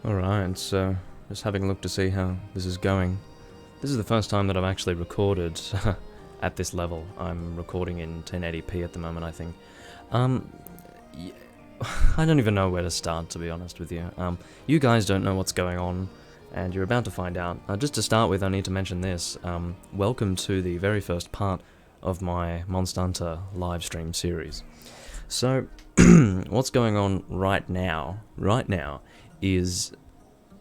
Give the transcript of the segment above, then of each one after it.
Alright, so just having a look to see how this is going. This is the first time that I've actually recorded at this level. I'm recording in 1080p at the moment, I think. Y- I don't even know where to start, to be honest with you. You guys don't know what's going on, and you're about to find out. Just to start with, I need to mention this. Welcome to the very first part of my Monster Hunter live stream series. So, what's going on right now is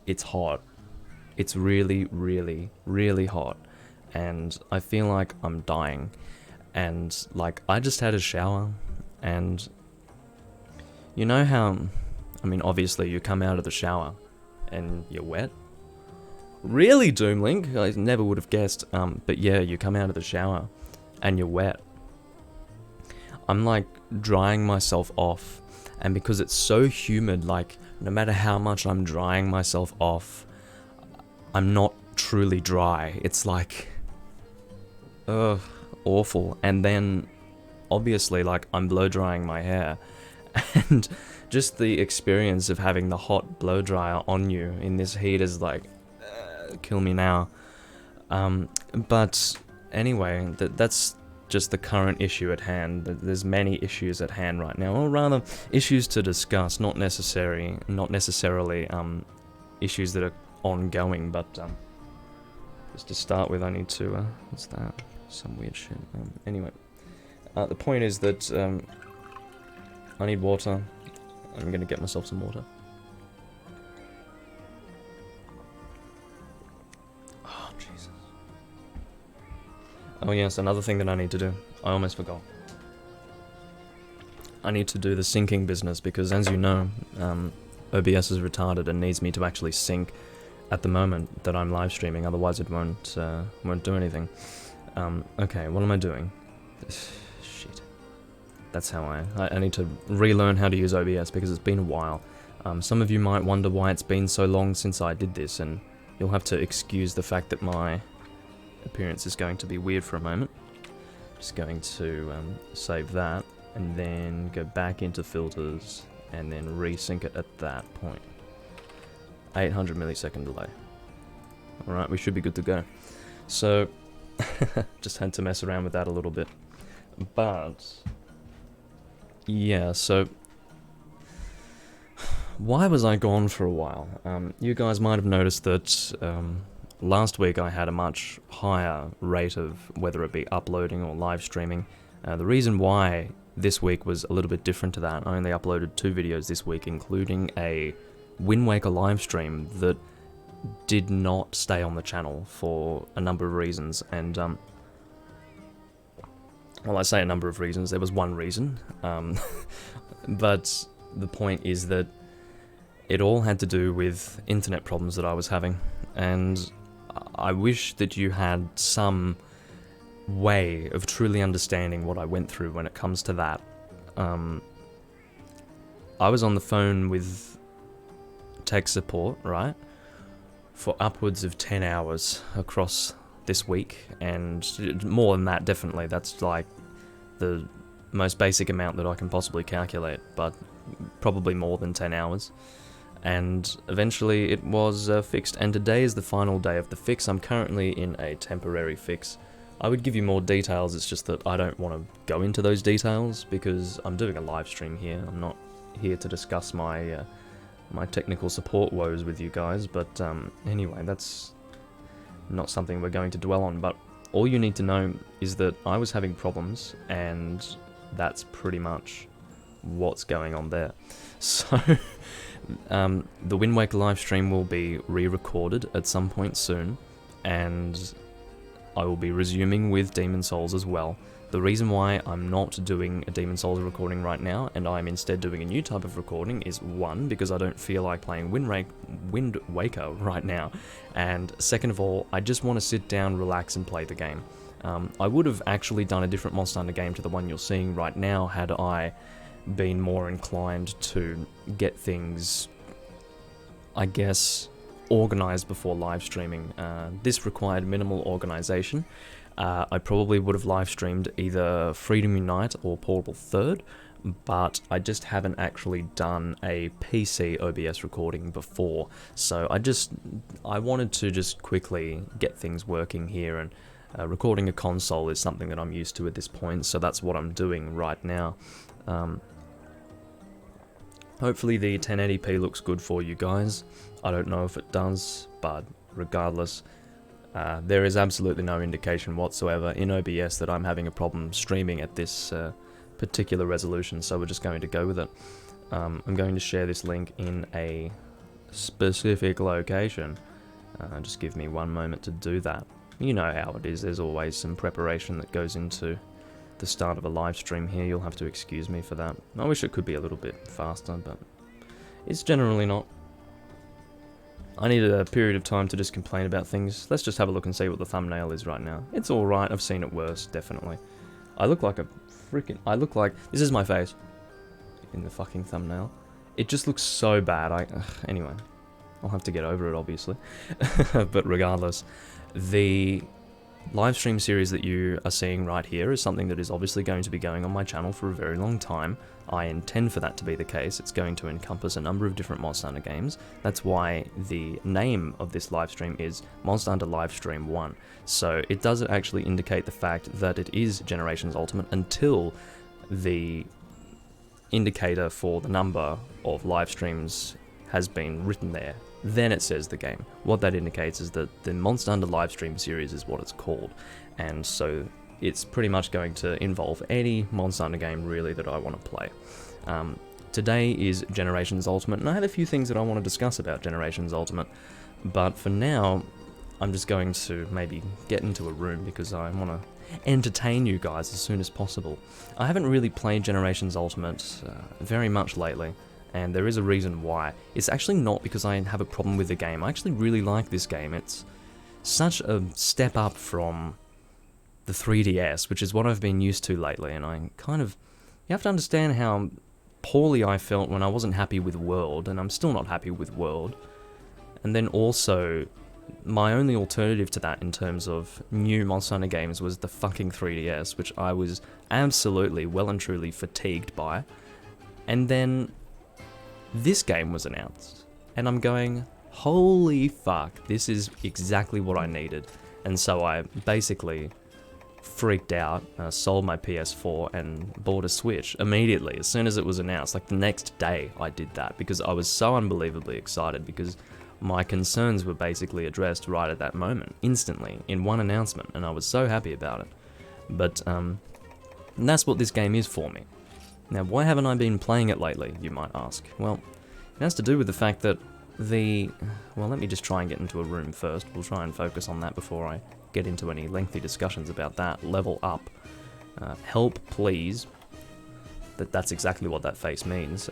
it's hot. It's really, really, really hot. And I feel like I'm dying. And, like, I just had a shower, and you know how, I mean, obviously you come out of the shower and you're wet? Really, Doomlink? I never would have guessed. But yeah, you come out of the shower and you're wet. I'm like drying myself off, and because it's so humid, like no matter how much I'm drying myself off, I'm not truly dry. It's like, awful. And then obviously, like, I'm blow drying my hair, and just the experience of having the hot blow dryer on you in this heat is like, kill me now. But anyway, that's just the current issue at hand. There's many issues at hand right now, or rather, issues to discuss, not necessarily issues that are ongoing. But just to start with, I need to what's that? Some weird shit. Anyway, the point is that I need water. I'm gonna get myself some water. Oh yes, another thing that I need to do. I almost forgot. I need to do the syncing business because, as you know, OBS is retarded and needs me to actually sync at the moment that I'm live streaming. Otherwise, it won't do anything. Okay, what am I doing? Shit. That's how I need to relearn how to use OBS because it's been a while. Some of you might wonder why it's been so long since I did this, and you'll have to excuse the fact that my appearance is going to be weird for a moment. Just going to save that and then go back into filters and then resync it at that point. 800 millisecond delay. Alright, we should be good to go. So, just had to mess around with that a little bit. But, yeah, so why was I gone for a while? You guys might have noticed that last week I had a much higher rate of whether it be uploading or live streaming. The reason why this week was a little bit different to that, I only uploaded 2 videos this week, including a Wind Waker live stream that did not stay on the channel for a number of reasons. And, well, I say a number of reasons, there was one reason. But the point is that it all had to do with internet problems that I was having. And I wish that you had some way of truly understanding what I went through when it comes to that. I was on the phone with tech support, right, for upwards of 10 hours across this week, and more than that, definitely. That's like the most basic amount that I can possibly calculate, but probably more than 10 hours. And eventually it was fixed, and today is the final day of the fix. I'm currently in a temporary fix. I would give you more details, it's just that I don't want to go into those details because I'm doing a live stream here. I'm not here to discuss my my technical support woes with you guys, but anyway, that's not something we're going to dwell on. But all you need to know is that I was having problems, and that's pretty much what's going on there. So the Wind Waker live stream will be re-recorded at some point soon, and I will be resuming with Demon Souls as well. The reason why I'm not doing a Demon Souls recording right now, and I'm instead doing a new type of recording, is 1, because I don't feel like playing Wind Waker right now, and second of all, I just want to sit down, relax, and play the game. I would have actually done a different Monster Hunter game to the one you're seeing right now had I been more inclined to get things, I guess, organized before live streaming. This required minimal organization. I probably would have live streamed either Freedom Unite or Portable Third, but I just haven't actually done a PC OBS recording before. So I wanted to just quickly get things working here, and recording a console is something that I'm used to at this point, so that's what I'm doing right now. Hopefully the 1080p looks good for you guys. I don't know if it does, but regardless, there is absolutely no indication whatsoever in OBS that I'm having a problem streaming at this particular resolution, so we're just going to go with it. I'm going to share this link in a specific location. Just give me one moment to do that. You know how it is, there's always some preparation that goes into the start of a live stream here. You'll have to excuse me for that. I wish it could be a little bit faster, but it's generally not. I need a period of time to just complain about things. Let's just have a look and see what the thumbnail is right now. It's alright, I've seen it worse, definitely. I look like this is my face in the fucking thumbnail. It just looks so bad. Anyway, I'll have to get over it, obviously. But regardless, the live stream series that you are seeing right here is something that is obviously going to be going on my channel for a very long time. I intend for that to be the case. It's going to encompass a number of different Monster Hunter games. That's why the name of this live stream is Monster Hunter Livestream 1. So it doesn't actually indicate the fact that it is Generations Ultimate until the indicator for the number of live streams has been written there. Then it says the game. What that indicates is that the Monster Hunter Livestream series is what it's called, and so it's pretty much going to involve any Monster Hunter game really that I want to play. Today is Generations Ultimate, and I have a few things that I want to discuss about Generations Ultimate, but for now I'm just going to maybe get into a room because I want to entertain you guys as soon as possible. I haven't really played Generations Ultimate very much lately, and there is a reason why. It's actually not because I have a problem with the game. I actually really like this game. It's such a step up from the 3DS, which is what I've been used to lately, and you have to understand how poorly I felt when I wasn't happy with World, and I'm still not happy with World. And then also, my only alternative to that in terms of new Monster Hunter games was the fucking 3DS, which I was absolutely well and truly fatigued by. And then this game was announced, and I'm going, holy fuck, this is exactly what I needed. And so I basically freaked out, sold my PS4 and bought a Switch immediately as soon as it was announced. Like the next day I did that because I was so unbelievably excited, because my concerns were basically addressed right at that moment, instantly, in one announcement, and I was so happy about it. But that's what this game is for me. Now, why haven't I been playing it lately, you might ask? Well, it has to do with the fact that well, let me just try and get into a room first. We'll try and focus on that before I get into any lengthy discussions about that. Level up. Help, please. That's exactly what that face means.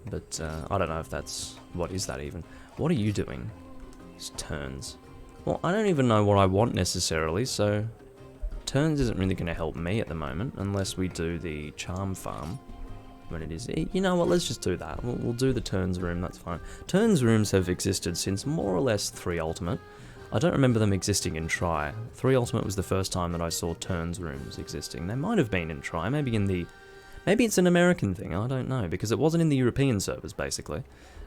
But I don't know if that's... What is that even? What are you doing? It's turns. Well, I don't even know what I want necessarily, so... Turns isn't really going to help me at the moment, unless we do the charm farm. When it is... You know what, let's just do that. We'll do the turns room, that's fine. Turns rooms have existed since more or less 3 Ultimate. I don't remember them existing in Tri. 3 Ultimate was the first time that I saw turns rooms existing. They might have been in Tri, maybe in the... Maybe it's an American thing, I don't know, because it wasn't in the European servers, basically.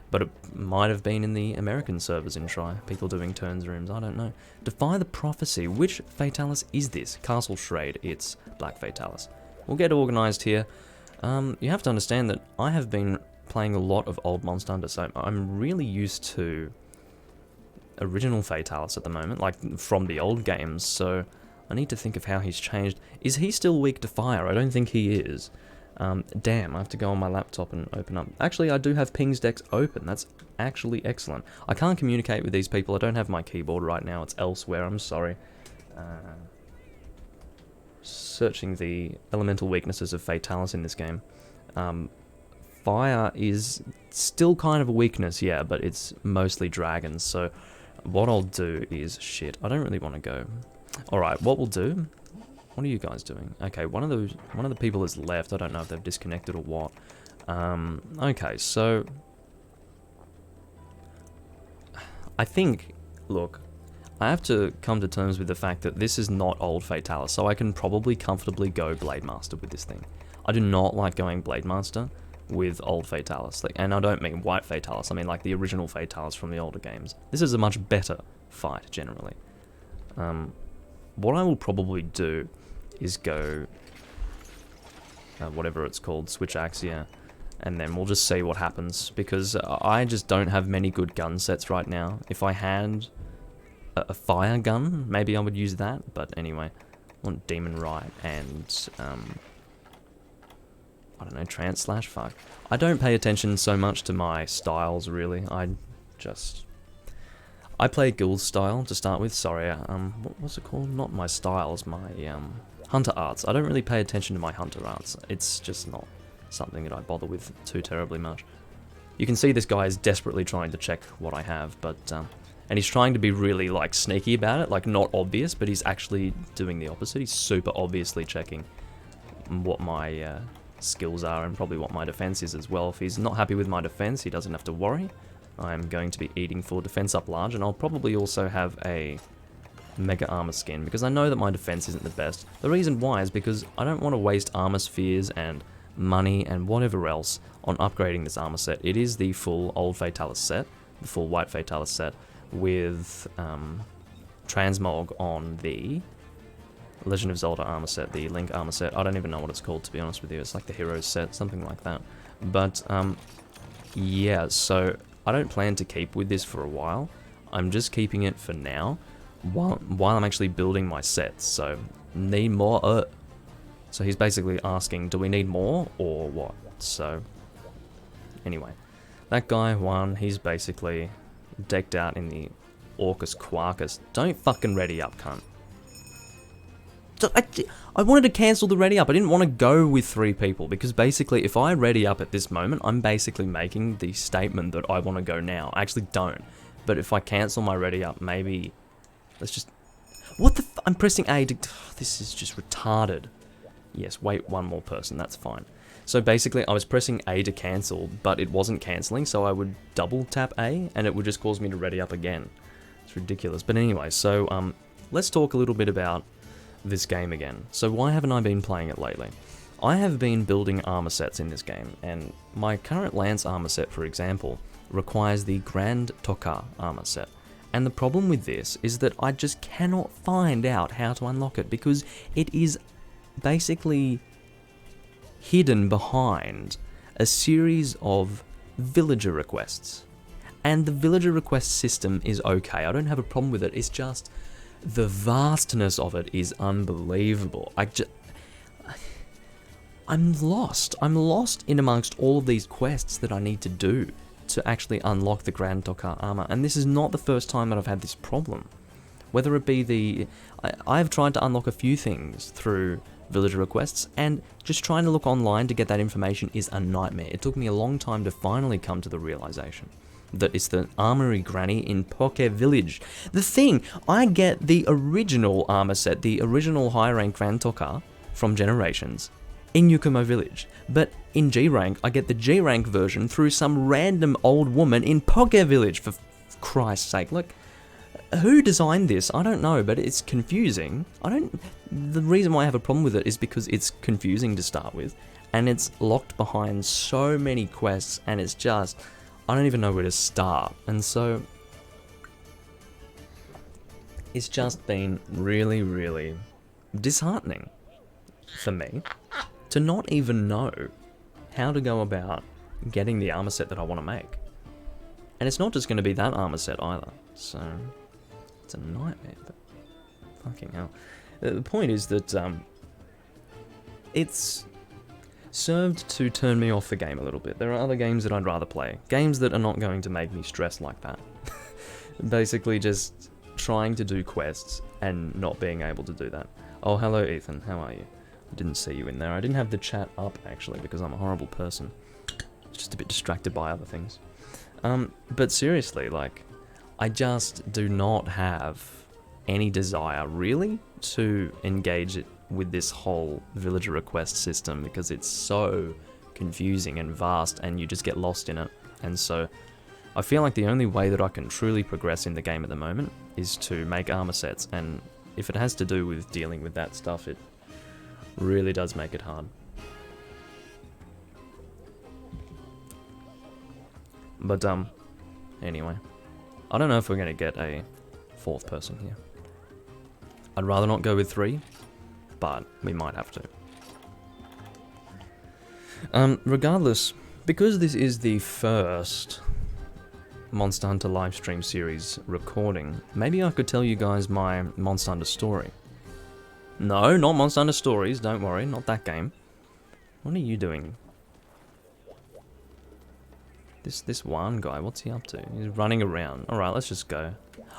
But it might have been in the American servers in Tri, people doing turns rooms, I don't know. Defy the Prophecy, which Fatalis is this? Castle Shrade, it's Black Fatalis. We'll get organised here. You have to understand that I have been playing a lot of old Monster Hunter, so I'm really used to original Fatalis at the moment, like from the old games, so I need to think of how he's changed. Is he still weak to fire? I don't think he is. Damn, I have to go on my laptop and open up. Actually, I do have Ping's Dex open. That's actually excellent. I can't communicate with these people. I don't have my keyboard right now. It's elsewhere. I'm sorry. Searching the elemental weaknesses of Fatalis in this game. Fire is still kind of a weakness, yeah, but it's mostly dragons. So what I'll do is... Shit, I don't really want to go. Alright, what we'll do... What are you guys doing? Okay, one of the people has left. I don't know if they've disconnected or what. Okay, so I think, look, I have to come to terms with the fact that this is not old Fatalis, so I can probably comfortably go Blade Master with this thing. I do not like going Blade Master with old Fatalis. Like, and I don't mean white Fatalis, I mean like the original Fatalis from the older games. This is a much better fight, generally. What I will probably do is go, whatever it's called, switch Axia, and then we'll just see what happens, because I just don't have many good gun sets right now. If I had a fire gun, maybe I would use that, but anyway, I want Demon Rite and, I don't know, Trance Slash, fuck. I don't pay attention so much to my styles, really. I play Guild style to start with, sorry, what's it called? Not my styles, my, Hunter Arts. I don't really pay attention to my Hunter Arts. It's just not something that I bother with too terribly much. You can see this guy is desperately trying to check what I have, but, and he's trying to be really, like, sneaky about it, like, not obvious, but he's actually doing the opposite. He's super obviously checking what my, skills are, and probably what my defense is as well. If he's not happy with my defense, he doesn't have to worry. I'm going to be eating for defense up large, and I'll probably also have a mega armor skin, because I know that my defense isn't the best. The reason why is because I don't want to waste armor spheres and money and whatever else on upgrading this armor set. It is the full old Fatalis set, the full white Fatalis set, with transmog on the Legend of Zelda armor set, the Link armor set. I don't even know what it's called, to be honest with you. It's like the Heroes set, something like that. But, yeah, so I don't plan to keep with this for a while. I'm just keeping it for now, while I'm actually building my sets. So, need more? So he's basically asking, do we need more, or what? So, anyway. That guy won. He's basically decked out in the Orcus Quarkus. Don't fucking ready up, cunt. I wanted to cancel the ready up. I didn't want to go with 3 people, because basically if I ready up at this moment, I'm basically making the statement that I want to go now. I actually don't. But if I cancel my ready up, maybe... Let's just... What the I'm pressing A to... This is just retarded. Yes, wait one more person, that's fine. So basically I was pressing A to cancel, but it wasn't cancelling, so I would double tap A, and it would just cause me to ready up again. It's ridiculous. But anyway, so let's talk a little bit about this game again. So why haven't I been playing it lately? I have been building armor sets in this game, and my current Lance armor set, for example, requires the Grand Tokka armor set. And the problem with this is that I just cannot find out how to unlock it, because it is basically hidden behind a series of villager requests. And the villager request system is okay, I don't have a problem with it, it's just the vastness of it is unbelievable. I'm lost. I'm lost in amongst all of these quests that I need to do to actually unlock the Grand Tokka armor. And this is not the first time that I've had this problem. Whether it be I've tried to unlock a few things through villager requests, and just trying to look online to get that information is a nightmare. It took me a long time to finally come to the realization that it's the Armory Granny in Poke Village. The thing, I get the original armor set, the original high rank Grand Tokka from Generations in Yukumo Village, but in G rank I get the G rank version through some random old woman in Poke Village, for Christ's sake. Look, who designed this? I don't know, but it's confusing. The reason why I have a problem with it is because it's confusing to start with, and it's locked behind so many quests, and it's just... I don't even know where to start, and so it's just been really, really disheartening for me to not even know how to go about getting the armor set that I want to make. And it's not just going to be that armor set either, so it's a nightmare, but fucking hell. The point is that it's served to turn me off the game a little bit. There are other games that I'd rather play. Games that are not going to make me stress like that. Basically just trying to do quests and not being able to do that. Oh, hello Ethan, how are you? I didn't see you in there. I didn't have the chat up actually because I'm a horrible person. Just a bit distracted by other things. But seriously, like, I just do not have any desire really to engage it with this whole villager request system, because it's so confusing and vast and you just get lost in it. And so I feel like the only way that I can truly progress in the game at the moment is to make armor sets, and if it has to do with dealing with that stuff, it really does make it hard. But, anyway. I don't know if we're going to get a 4th person here. I'd rather not go with 3, but we might have to. Regardless, because this is the first Monster Hunter livestream series recording, maybe I could tell you guys my Monster Hunter story. No, not Monster Hunter Stories, don't worry, not that game. What are you doing? This one guy, what's he up to? He's running around. Alright, let's just go.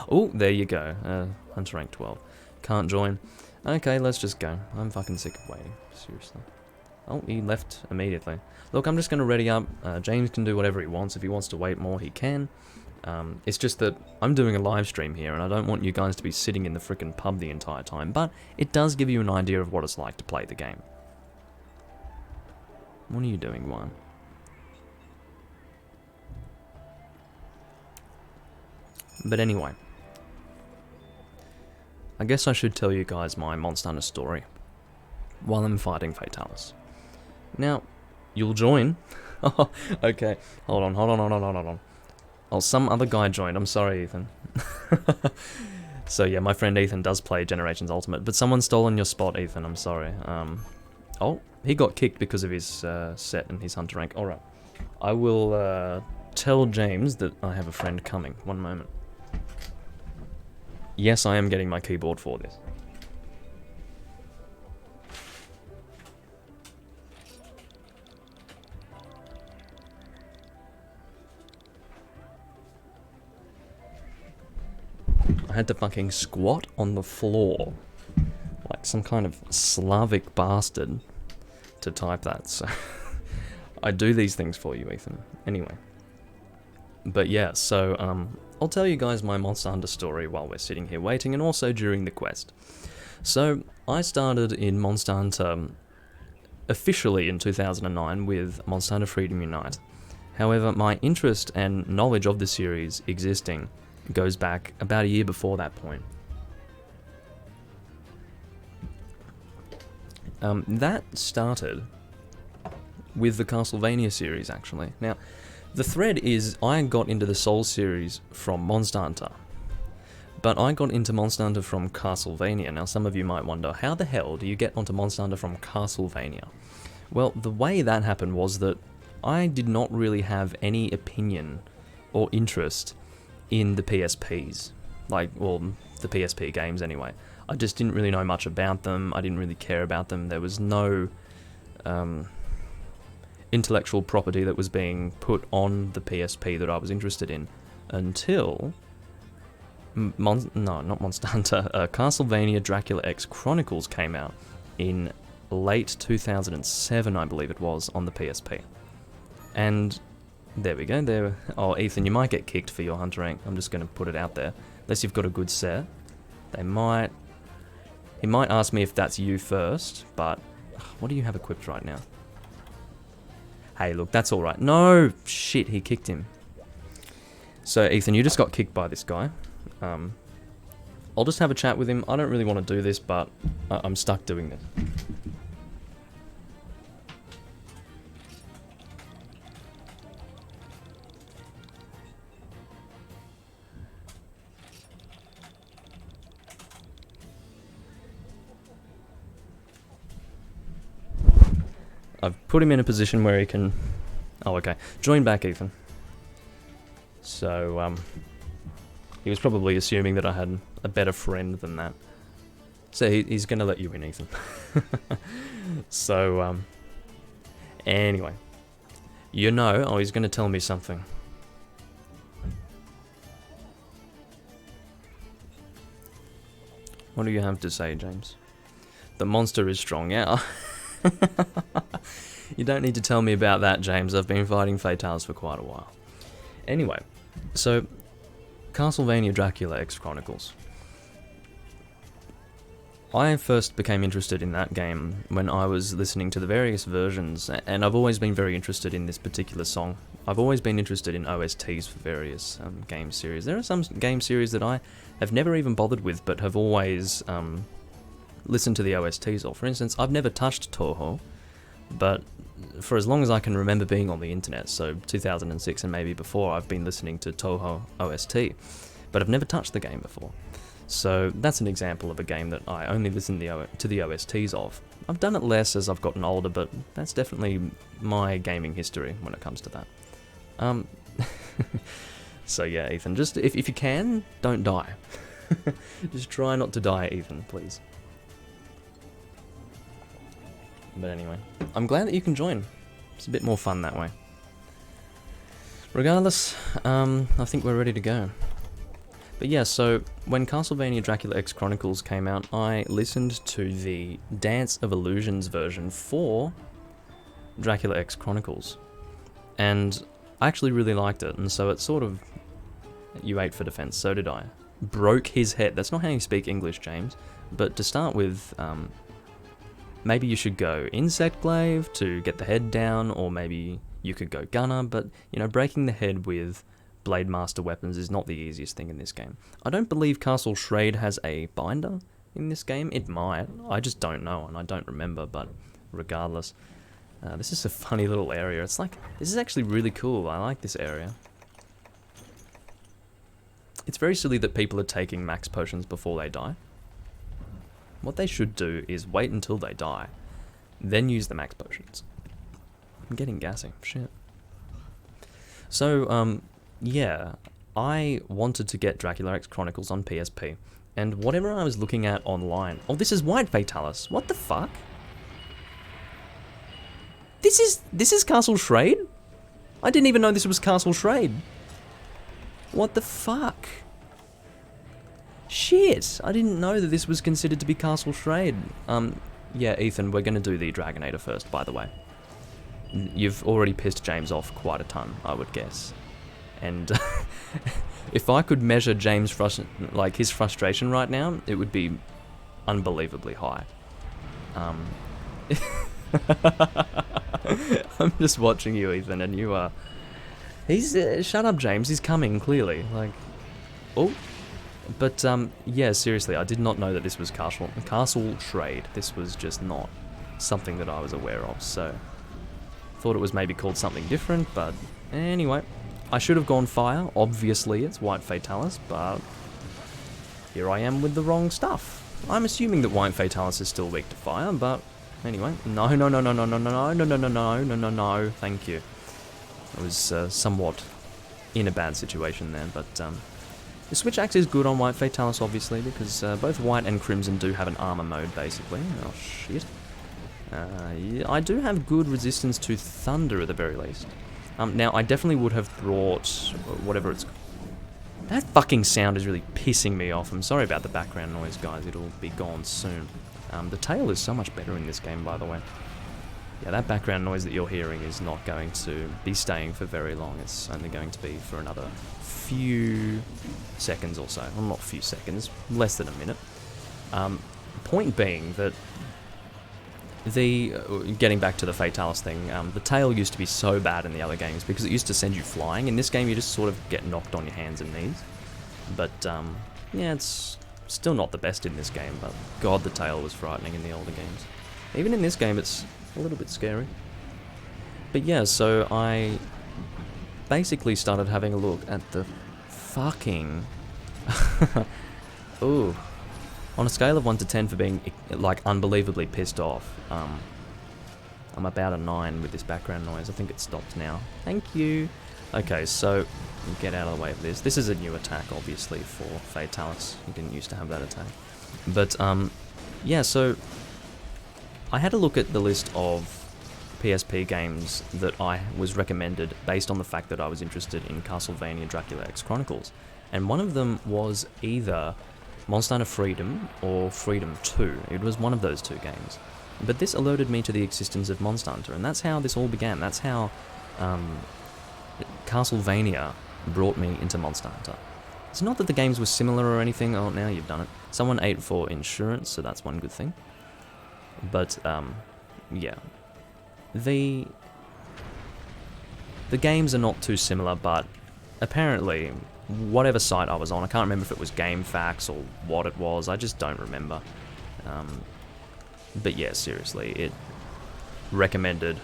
Oh, there you go. Hunter rank 12. Can't join. Okay, let's just go. I'm fucking sick of waiting. Seriously. Oh, he left immediately. Look, I'm just going to ready up. James can do whatever he wants. If he wants to wait more, he can. It's just that I'm doing a live stream here, and I don't want you guys to be sitting in the frickin' pub the entire time, but it does give you an idea of what it's like to play the game. What are you doing, Juan? But anyway, I guess I should tell you guys my Monster Hunter story while I'm fighting Fatalis. Now, you'll join. Okay, hold on. Oh, some other guy joined. I'm sorry, Ethan. So yeah, my friend Ethan does play Generations Ultimate, but someone's stolen your spot, Ethan. I'm sorry. Oh, he got kicked because of his set and his hunter rank. Alright. I will tell James that I have a friend coming. One moment. Yes, I am getting my keyboard for this. I had to fucking squat on the floor like some kind of Slavic bastard to type that, so I do these things for you, Ethan. Anyway. But yeah, so I'll tell you guys my Monster Hunter story while we're sitting here waiting, and also during the quest. So, I started in Monster Hunter officially in 2009 with Monster Hunter Freedom Unite. However, my interest and knowledge of the series existing goes back about a year before that point. That started with the Castlevania series, actually. Now, the thread is, I got into the Soul series from Monster Hunter, but I got into Monster Hunter from Castlevania. Now, some of you might wonder, how the hell do you get onto Monster Hunter from Castlevania? Well, the way that happened was that I did not really have any opinion or interest in the PSPs. Like, well, the PSP games anyway. I just didn't really know much about them. I didn't really care about them. There was no intellectual property that was being put on the PSP that I was interested in until not Monster Hunter, Castlevania Dracula X Chronicles came out in late 2007, I believe it was, on the PSP. And there we go. There. Oh, Ethan, you might get kicked for your hunter rank. I'm just going to put it out there. Unless you've got a good set, they might. He might ask me if that's you first, but what do you have equipped right now? Hey, look, that's all right. No, shit, he kicked him. So, Ethan, you just got kicked by this guy. I'll just have a chat with him. I don't really want to do this, but I'm stuck doing this. I've put him in a position where he can... Oh, okay. Join back, Ethan. So, he was probably assuming that I had a better friend than that. So he's going to let you in, Ethan. So, anyway. You know, oh, he's going to tell me something. What do you have to say, James? The monster is strong, yeah. You don't need to tell me about that, James. I've been fighting Fatalis for quite a while. Anyway, so Castlevania Dracula X Chronicles. I first became interested in that game when I was listening to the various versions, and I've always been very interested in this particular song. I've always been interested in OSTs for various game series. There are some game series that I have never even bothered with, but have always listened to the OSTs of. For instance, I've never touched Toho, but for as long as I can remember being on the internet, so 2006 and maybe before, I've been listening to Touhou OST, but I've never touched the game before. So that's an example of a game that I only listen to the OSTs of. I've done it less as I've gotten older, but that's definitely my gaming history when it comes to that. So yeah, Ethan, just if you can, don't die. Just try not to die, Ethan, please. But anyway, I'm glad that you can join. It's a bit more fun that way. Regardless, I think we're ready to go. But yeah, so when Castlevania Dracula X Chronicles came out, I listened to the Dance of Illusions version for Dracula X Chronicles. And I actually really liked it, and so it's sort of... You ate for defense, so did I. Broke his head. That's not how you speak English, James. But to start with, maybe you should go Insect Glaive to get the head down, or maybe you could go Gunner, but, you know, breaking the head with Blade Master weapons is not the easiest thing in this game. I don't believe Castle Schrade has a binder in this game. It might. I just don't know, and I don't remember, but regardless. This is a funny little area. It's like, this is actually really cool. I like this area. It's very silly that people are taking max potions before they die. What they should do is wait until they die, then use the max potions. I'm getting gassy, shit. So, yeah, I wanted to get Dracula X Chronicles on PSP, and whatever I was looking at online... Oh, this is White Fatalis. What the fuck? This is Castle Schrade? I didn't even know this was Castle Schrade. What the fuck? Shit, I didn't know that this was considered to be Castle Schrade. Yeah, Ethan, we're gonna do the Dragonator first, by the way. You've already pissed James off quite a ton, I would guess. And if I could measure James' his frustration right now, it would be unbelievably high. I'm just watching you, Ethan, and you are... He's... shut up, James, he's coming, clearly. Like... Oh. But, yeah, seriously, I did not know that this was Castle Schrade. This was just not something that I was aware of, so... Thought it was maybe called something different, but... Anyway. I should have gone fire. Obviously, it's White Fatalis, but... Here I am with the wrong stuff. I'm assuming that White Fatalis is still weak to fire, but... Anyway, no, thank you. I was somewhat in a bad situation there, but the Switch Axe is good on White Fatalis, obviously, because both White and Crimson do have an armor mode, basically. Oh, shit. Yeah, I do have good resistance to Thunder, at the very least. Now, I definitely would have brought whatever it's... That fucking sound is really pissing me off. I'm sorry about the background noise, guys. It'll be gone soon. The tail is so much better in this game, by the way. Yeah, that background noise that you're hearing is not going to be staying for very long. It's only going to be for another few seconds or so. Well, not a few seconds, less than a minute. Point being that getting back to the Fatalis thing, the tail used to be so bad in the other games because it used to send you flying. In this game, you just sort of get knocked on your hands and knees. But, yeah, it's still not the best in this game, but god, the tail was frightening in the older games. Even in this game, it's a little bit scary. But yeah, so I basically started having a look at the fucking... Ooh. On a scale of 1 to 10 for being, like, unbelievably pissed off, I'm about a 9 with this background noise. I think it stopped now. Thank you. Okay, so, get out of the way of this. This is a new attack, obviously, for Fatalis. You didn't used to have that attack. But, yeah, so, I had a look at the list of PSP games that I was recommended based on the fact that I was interested in Castlevania Dracula X Chronicles. And one of them was either Monster Hunter Freedom or Freedom 2. It was one of those two games. But this alerted me to the existence of Monster Hunter, and that's how this all began. That's how Castlevania brought me into Monster Hunter. It's not that the games were similar or anything. Oh, now you've done it. Someone ate for insurance, so that's one good thing. But, yeah. The games are not too similar, but apparently, whatever site I was on, I can't remember if it was GameFAQs or what it was, I just don't remember. But yeah, seriously, it recommended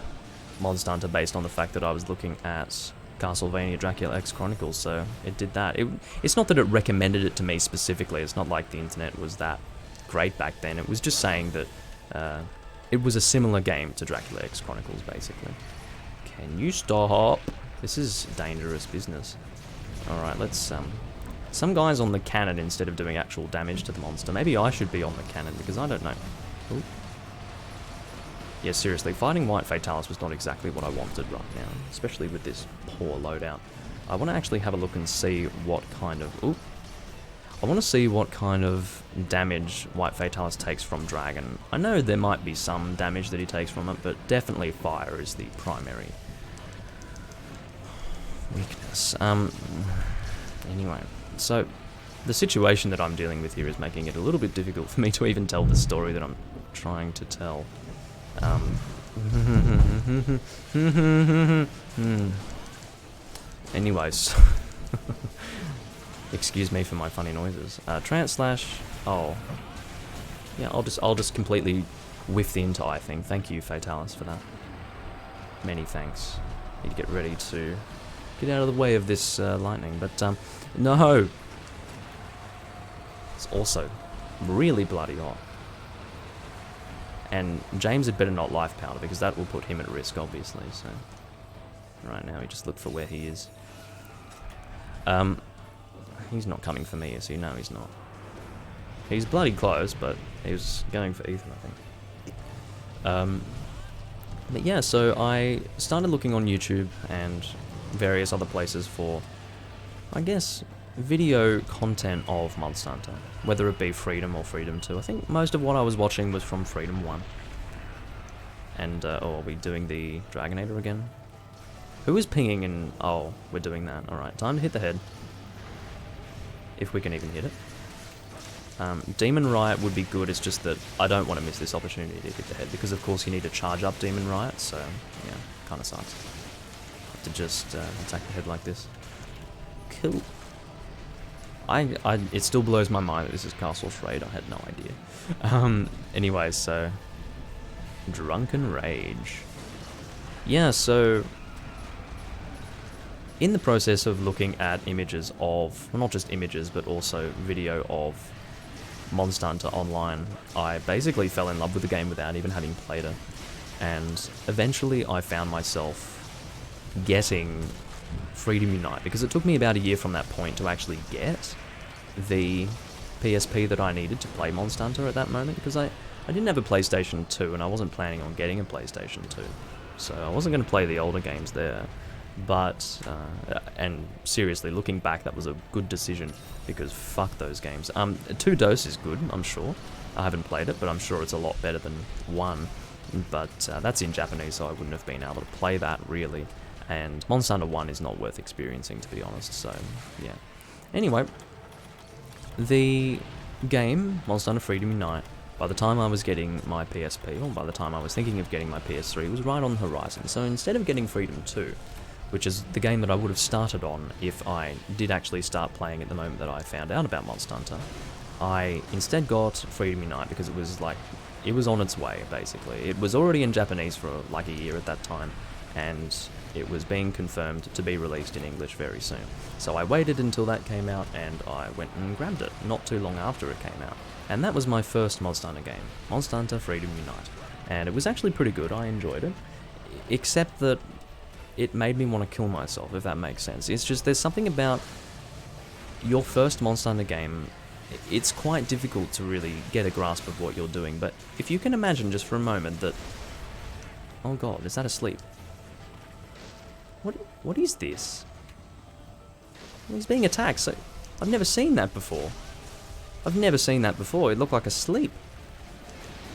Monster Hunter based on the fact that I was looking at Castlevania Dracula X Chronicles, so it did that. It's not that it recommended it to me specifically, it's not like the internet was that great back then, it was just saying that it was a similar game to Dracula X Chronicles, basically. Can you stop? This is dangerous business. Alright, let's, some guy's on the cannon instead of doing actual damage to the monster. Maybe I should be on the cannon, because I don't know. Ooh. Yeah, seriously, fighting White Fatalis was not exactly what I wanted right now, especially with this poor loadout. I want to actually have a look and see what kind of... Ooh. I want to see what kind of damage White Fatalis takes from Dragon. I know there might be some damage that he takes from it, but definitely fire is the primary weakness. Anyway, so the situation that I'm dealing with here is making it a little bit difficult for me to even tell the story that I'm trying to tell. Anyways, excuse me for my funny noises. Translash. Oh, yeah. I'll just completely whiff the entire thing. Thank you, Fatalis, for that. Many thanks. Need to get ready to get out of the way of this lightning. But no. It's also really bloody hot. And James had better not life powder, because that will put him at risk, obviously, so... Right now, we just look for where he is. He's not coming for me, is he? No, he's not. He's bloody close, but he was going for Ethan, I think. But yeah, so I started looking on YouTube and various other places for, I guess, video content of Monster Hunter, whether it be Freedom or Freedom 2. I think most of what I was watching was from Freedom 1. And, oh, are we doing the Dragonator again? Who is pinging and... Oh, we're doing that. Alright, time to hit the head. If we can even hit it. Demon Riot would be good, it's just that I don't want to miss this opportunity to hit the head, because of course you need to charge up Demon Riot, so, yeah, kinda sucks. Have to just attack the head like this. Cool. It still blows my mind that this is Castle Shraid. I had no idea. Anyways, so... Drunken Rage. Yeah, so... In the process of looking at images of... Well, not just images, but also video of Monster Hunter Online, I basically fell in love with the game without even having played it. And eventually I found myself getting Freedom Unite, because it took me about a year from that point to actually get the PSP that I needed to play Monster Hunter at that moment, because I didn't have a PlayStation 2 and I wasn't planning on getting a PlayStation 2, so I wasn't going to play the older games there. But, and seriously, looking back, that was a good decision, because fuck those games. 2 Dose is good, I'm sure. I haven't played it, but I'm sure it's a lot better than 1. But that's in Japanese, so I wouldn't have been able to play that, really. And Monster Hunter 1 is not worth experiencing, to be honest, so, yeah. Anyway, the game, Monster Hunter Freedom Unite, by the time I was getting my PSP, or by the time I was thinking of getting my PS3, was right on the horizon. So instead of getting Freedom 2, which is the game that I would have started on if I did actually start playing at the moment that I found out about Monster Hunter, I instead got Freedom Unite, because it was like, it was on its way, basically. It was already in Japanese for like a year at that time, and it was being confirmed to be released in English very soon. So I waited until that came out, and I went and grabbed it, not too long after it came out. And that was my first Monster Hunter game, Monster Hunter Freedom Unite. And it was actually pretty good, I enjoyed it, except that it made me want to kill myself, if that makes sense. It's just, there's something about your first Monster Hunter game, it's quite difficult to really get a grasp of what you're doing, but if you can imagine just for a moment that... Oh god, is that a sleep? What is this? Well, he's being attacked, so... I've never seen that before. I've never seen that before, it looked like a sleep.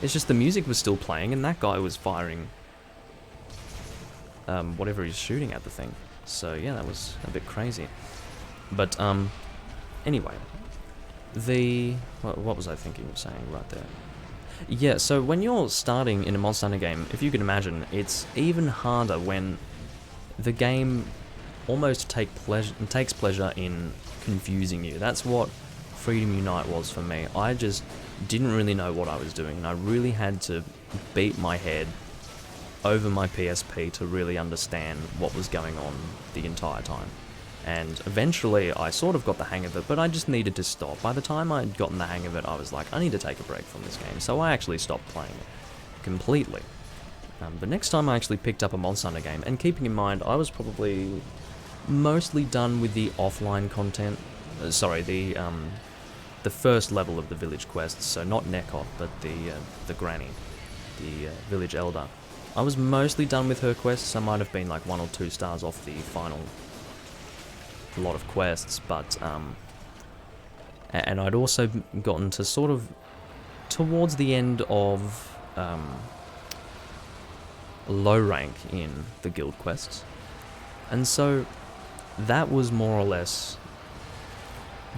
It's just the music was still playing, and that guy was firing... whatever he's shooting at the thing. So yeah, that was a bit crazy. But anyway, what was I thinking of saying right there? Yeah, so when you're starting in a Monster Hunter game, if you can imagine, it's even harder when the game almost takes pleasure in confusing you. That's what Freedom Unite was for me. I just didn't really know what I was doing, and I really had to beat my head over my PSP to really understand what was going on the entire time. And eventually I sort of got the hang of it, but I just needed to stop. By the time I'd gotten the hang of it, I was like, I need to take a break from this game. So I actually stopped playing it completely. The next time I actually picked up a Monster Hunter game, and keeping in mind, I was probably mostly done with the offline content. The first level of the village quests, so not Nekot, but the granny, the village elder. I was mostly done with her quests. I might have been like 1 or 2 stars off the final lot of quests, but and I'd also gotten to sort of towards the end of low rank in the guild quests, and so that was more or less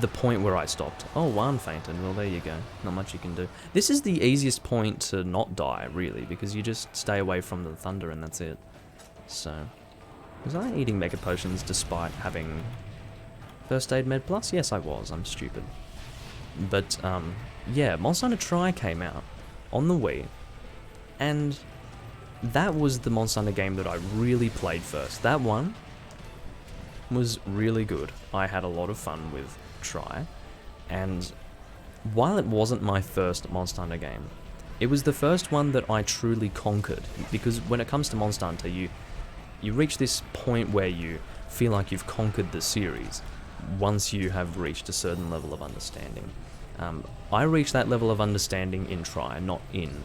the point where I stopped. Oh, one fainted. Well, there you go. Not much you can do. This is the easiest point to not die, really, because you just stay away from the thunder and that's it. So, was I eating Mega Potions despite having First Aid Med Plus? Yes, I was. I'm stupid. But, yeah, Monster Hunter Tri came out on the Wii, and that was the Monster Hunter game that I really played first. That one was really good. I had a lot of fun with Tri, and while it wasn't my first Monster Hunter game, it was the first one that I truly conquered, because when it comes to Monster Hunter, you reach this point where you feel like you've conquered the series once you have reached a certain level of understanding. I reached that level of understanding in Tri, not in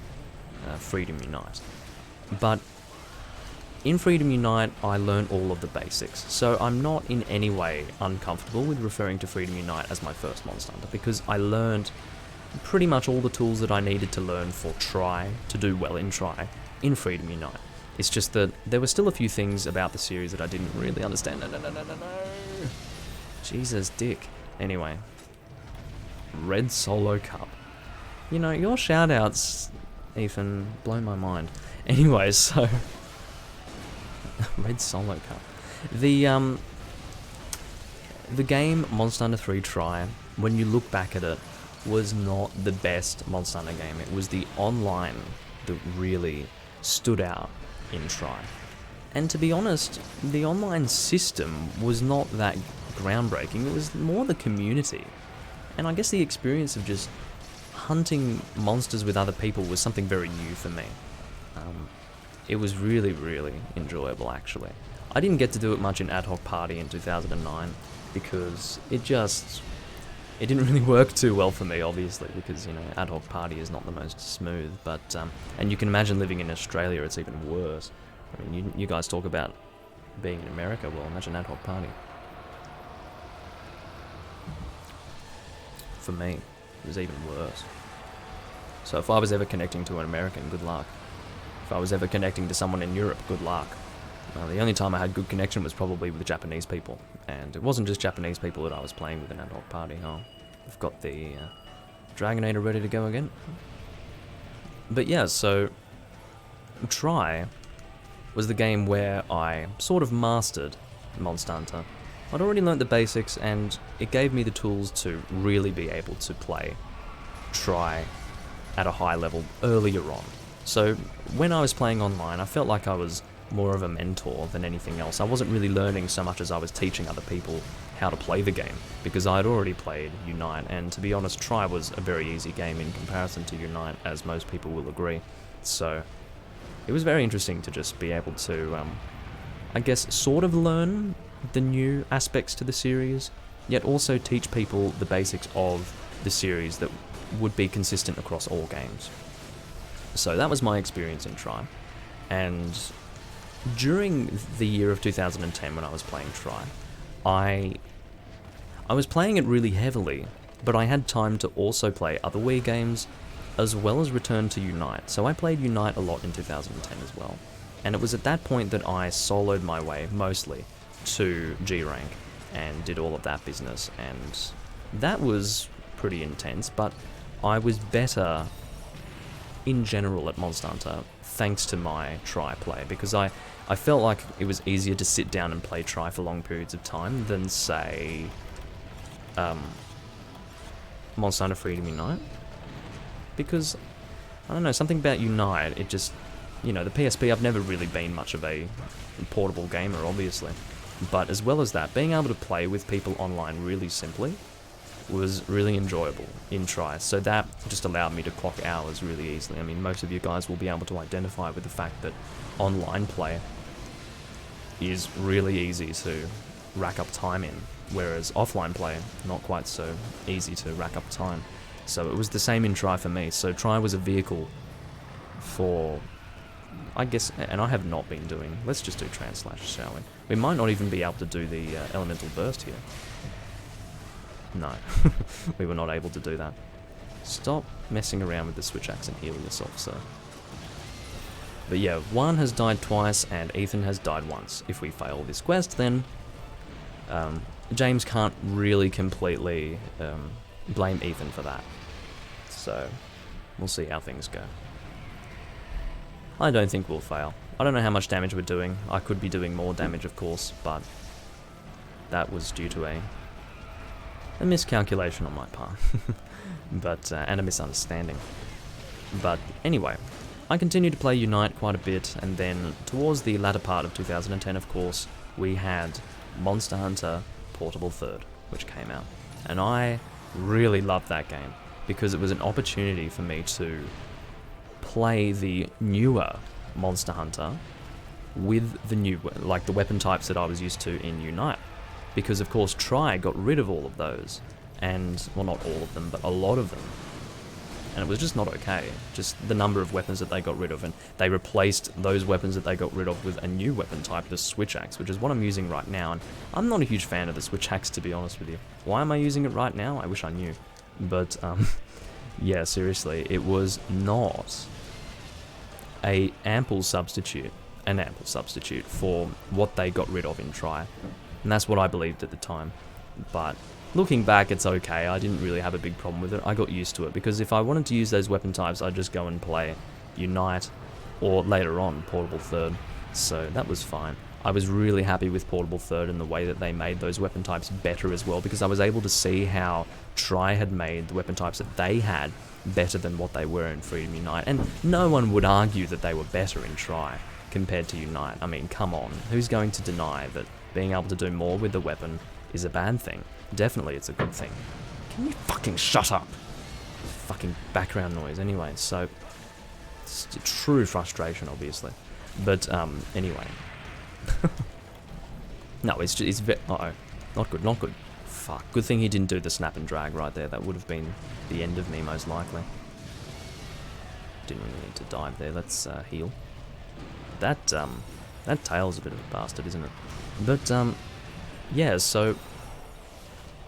Freedom Unite. But in Freedom Unite, I learned all of the basics, so I'm not in any way uncomfortable with referring to Freedom Unite as my first Monster Hunter, because I learned pretty much all the tools that I needed to learn for Tri, to do well in Tri, in Freedom Unite. It's just that there were still a few things about the series that I didn't really understand. No. Jesus, dick. Anyway. Red Solo Cup. You know, your shoutouts, Ethan, blow my mind. Anyway, so Red Solo Cup. The game Monster Hunter 3 Tri, when you look back at it, was not the best Monster Hunter game. It was the online that really stood out in Tri. And to be honest, the online system was not that groundbreaking. It was more the community. And I guess the experience of just hunting monsters with other people was something very new for me. It was really, really enjoyable, actually. I didn't get to do it much in Ad Hoc Party in 2009 because it didn't really work too well for me, obviously, because, you know, Ad Hoc Party is not the most smooth, but, and you can imagine living in Australia, it's even worse. I mean, you guys talk about being in America, well, imagine Ad Hoc Party. For me, it was even worse. So if I was ever connecting to an American, good luck. If I was ever connecting to someone in Europe, good luck. The only time I had good connection was probably with Japanese people, and it wasn't just Japanese people that I was playing with in Ad Hoc Party. Oh, I've got the Dragonator ready to go again. But yeah, so Tri was the game where I sort of mastered Monster Hunter. I'd already learnt the basics, and it gave me the tools to really be able to play Tri at a high level earlier on. So when I was playing online, I felt like I was more of a mentor than anything else. I wasn't really learning so much as I was teaching other people how to play the game, because I'd already played Unite, and to be honest, Tri was a very easy game in comparison to Unite, as most people will agree. So it was very interesting to just be able to, I guess, sort of learn the new aspects to the series, yet also teach people the basics of the series that would be consistent across all games. So that was my experience in Tri, and during the year of 2010 when I was playing Tri, I was playing it really heavily, but I had time to also play other Wii games, as well as return to Unite. So I played Unite a lot in 2010 as well, and it was at that point that I soloed my way, mostly, to G rank, and did all of that business, and that was pretty intense, but I was better in general at Monster Hunter thanks to my Tri play, because I felt like it was easier to sit down and play Tri for long periods of time than, say, Monster Hunter Freedom Unite, because, I don't know, something about Unite, it just you know, the PSP, I've never really been much of a portable gamer, obviously. But as well as that, being able to play with people online really simply was really enjoyable in Tri. So that just allowed me to clock hours really easily. I mean, most of you guys will be able to identify with the fact that online play is really easy to rack up time in, whereas offline play, not quite so easy to rack up time. So it was the same in Tri for me. So Tri was a vehicle for, I guess, and I have not been doing, let's just do Translash, shall we? We might not even be able to do the Elemental Burst here. No, we were not able to do that. Stop messing around with the switch axe and heal yourself, sir. But yeah, Juan has died twice and Ethan has died once. If we fail this quest, then James can't really completely blame Ethan for that. So we'll see how things go. I don't think we'll fail. I don't know how much damage we're doing. I could be doing more damage, of course, but that was due to a miscalculation on my part, but and a misunderstanding. But anyway, I continued to play Unite quite a bit, and then towards the latter part of 2010, of course, we had Monster Hunter Portable Third, which came out, and I really loved that game because it was an opportunity for me to play the newer Monster Hunter with the new, like the weapon types that I was used to in Unite. Because of course Tri got rid of all of those, and, well, not all of them, but a lot of them. And it was just not okay, just the number of weapons that they got rid of, and they replaced those weapons that they got rid of with a new weapon type, the Switch Axe, which is what I'm using right now, and I'm not a huge fan of the Switch Axe, to be honest with you. Why am I using it right now? I wish I knew. But, yeah, seriously, it was not an ample substitute for what they got rid of in Tri. And that's what I believed at the time. But looking back, it's okay. I didn't really have a big problem with it. I got used to it, because if I wanted to use those weapon types, I'd just go and play Unite, or later on, Portable Third. So that was fine. I was really happy with Portable Third and the way that they made those weapon types better as well, because I was able to see how Tri had made the weapon types that they had better than what they were in Freedom Unite. And no one would argue that they were better in Tri compared to Unite. I mean, come on. Who's going to deny that being able to do more with the weapon is a bad thing? Definitely it's a good thing. Can you fucking shut up? Fucking background noise. Anyway, so it's true frustration, obviously. But anyway. No, it's uh-oh. Not good, not good. Fuck. Good thing he didn't do the snap and drag right there. That would have been the end of me, most likely. Didn't really need to dive there. Let's heal. That tail's a bit of a bastard, isn't it? But, yeah, so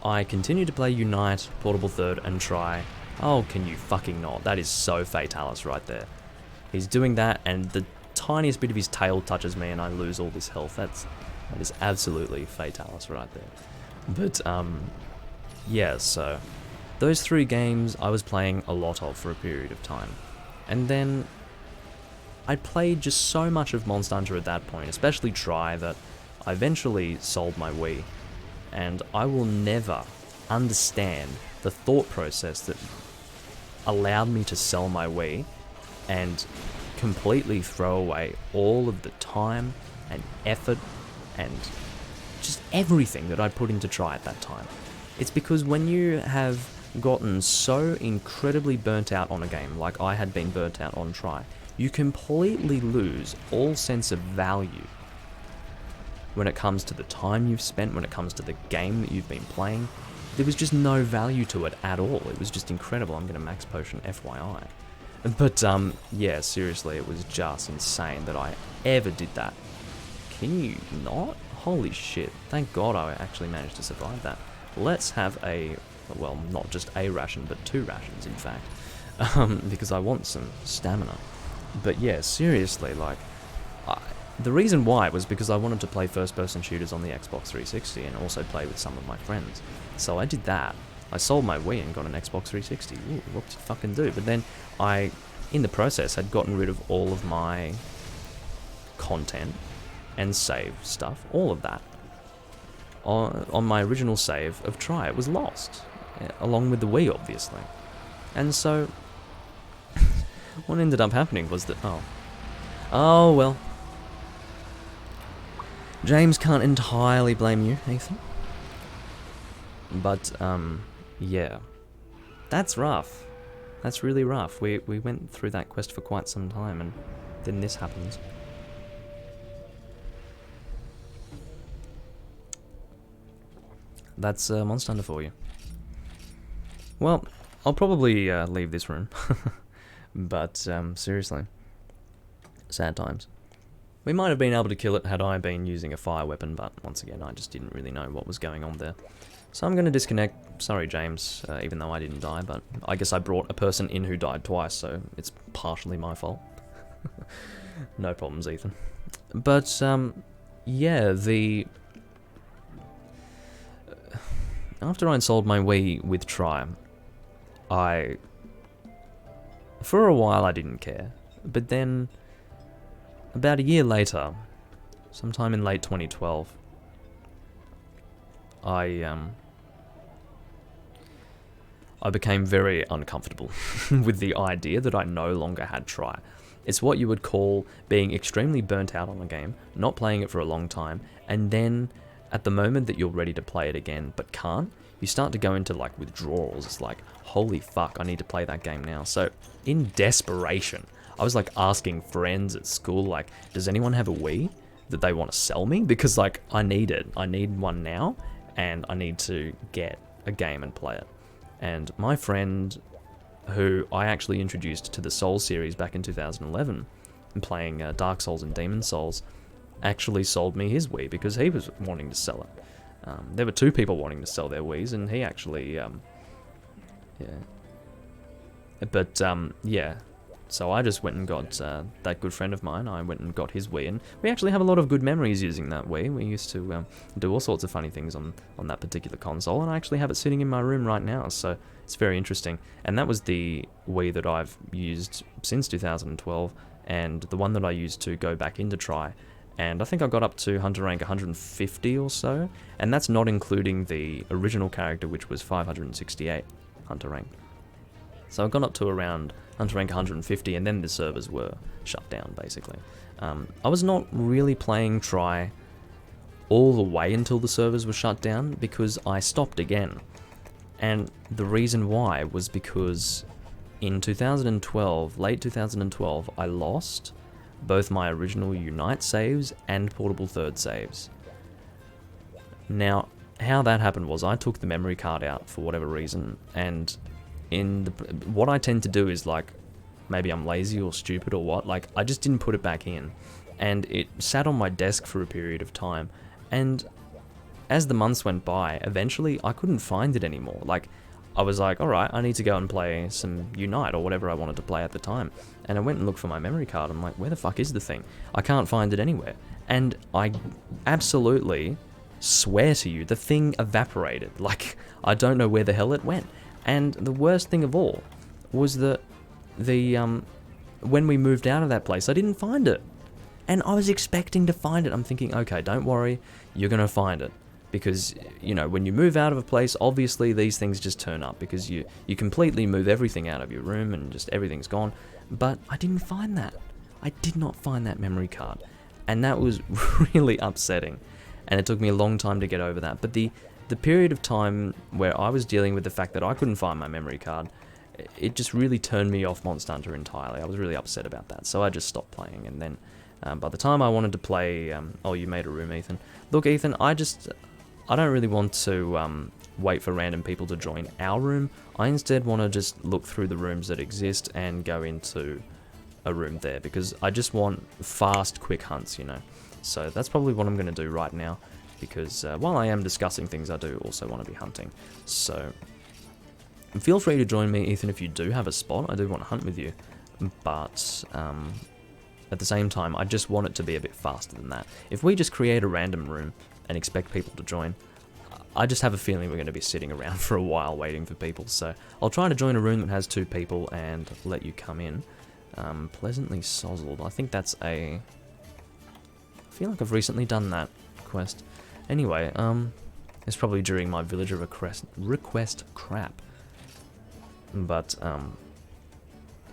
I continue to play Unite, Portable Third, and Tri. Oh, can you fucking not? That is so Fatalis right there. He's doing that, and the tiniest bit of his tail touches me, and I lose all this health. That is absolutely Fatalis right there. But, yeah, so those 3 games I was playing a lot of for a period of time. And then I played just so much of Monster Hunter at that point, especially Tri, that I eventually sold my Wii, and I will never understand the thought process that allowed me to sell my Wii and completely throw away all of the time and effort and just everything that I'd put into Tri at that time. It's because when you have gotten so incredibly burnt out on a game, like I had been burnt out on Tri, you completely lose all sense of value when it comes to the time you've spent, when it comes to the game that you've been playing. There was just no value to it at all. It was just incredible. I'm going to max potion, FYI. But, yeah, seriously, it was just insane that I ever did that. Can you not? Holy shit. Thank God I actually managed to survive that. Let's have a, well, not just a ration, but 2 rations, in fact. Because I want some stamina. But yeah, seriously, like, the reason why was because I wanted to play first-person shooters on the Xbox 360 and also play with some of my friends. So I did that. I sold my Wii and got an Xbox 360. Ooh, what did you fucking do? But then I, in the process, had gotten rid of all of my content and save stuff, all of that. On my original save of Tri, it was lost, along with the Wii, obviously. And so, what ended up happening was that, Oh, well. James can't entirely blame you, Ethan. But, yeah. That's rough. That's really rough. We went through that quest for quite some time, and then this happens. That's Monster Hunter for you. Well, I'll probably leave this room. But, seriously. Sad times. We might have been able to kill it had I been using a fire weapon, but once again, I just didn't really know what was going on there. So I'm going to disconnect. Sorry, James, even though I didn't die, but I guess I brought a person in who died twice, so it's partially my fault. No problems, Ethan. But, yeah, after I sold my Wii with Tri, for a while I didn't care, but then about a year later, sometime in late 2012, I became very uncomfortable with the idea that I no longer had Tri. It's what you would call being extremely burnt out on a game, not playing it for a long time, and then at the moment that you're ready to play it again but can't, you start to go into like withdrawals. It's like, holy fuck, I need to play that game now. So in desperation, I was like asking friends at school, like, does anyone have a Wii that they want to sell me? Because like, I need it. I need one now, and I need to get a game and play it. And my friend, who I actually introduced to the Souls series back in 2011, and playing Dark Souls and Demon Souls, actually sold me his Wii because he was wanting to sell it. There were two people wanting to sell their Wiis, and he actually, yeah. But, yeah. So I just went and got that good friend of mine. I went and got his Wii, and we actually have a lot of good memories using that Wii. We used to do all sorts of funny things on that particular console, and I actually have it sitting in my room right now, so it's very interesting. And that was the Wii that I've used since 2012, and the one that I used to go back into Tri. And I think I got up to Hunter rank 150 or so, and that's not including the original character, which was 568 Hunter rank. So I got up to around Hunter rank 150, and then the servers were shut down, basically. I was not really playing Tri all the way until the servers were shut down, because I stopped again. And the reason why was because in 2012, late 2012, I lost both my original Unite saves and Portable Third saves. Now, how that happened was I took the memory card out for whatever reason, and what I tend to do is, like, maybe I'm lazy or stupid or what, like, I just didn't put it back in, and it sat on my desk for a period of time, and as the months went by, eventually I couldn't find it anymore. Like, I was like, alright, I need to go and play some Unite or whatever I wanted to play at the time, and I went and looked for my memory card. I'm like, where the fuck is the thing? I can't find it anywhere, and I absolutely swear to you, the thing evaporated. Like, I don't know where the hell it went. And the worst thing of all was that when we moved out of that place, I didn't find it. And I was expecting to find it. I'm thinking, okay, don't worry, you're going to find it. Because, you know, when you move out of a place, obviously these things just turn up, because you completely move everything out of your room and just everything's gone. But I didn't find that. I did not find that memory card. And that was really upsetting. And it took me a long time to get over that. But the period of time where I was dealing with the fact that I couldn't find my memory card, it just really turned me off Monster Hunter entirely. I was really upset about that, so I just stopped playing. And then by the time I wanted to play, oh, you made a room, Ethan. Look, Ethan, I don't really want to wait for random people to join our room. I instead want to just look through the rooms that exist and go into a room there, because I just want fast, quick hunts, you know. So that's probably what I'm going to do right now, because while I am discussing things, I do also want to be hunting. So feel free to join me, Ethan, if you do have a spot. I do want to hunt with you, but at the same time, I just want it to be a bit faster than that. If we just create a random room and expect people to join, I just have a feeling we're going to be sitting around for a while waiting for people. So I'll try to join a room that has 2 people and let you come in. Pleasantly Sozzled. I think that's I feel like I've recently done that quest. Anyway, it's probably during my villager request crap. But,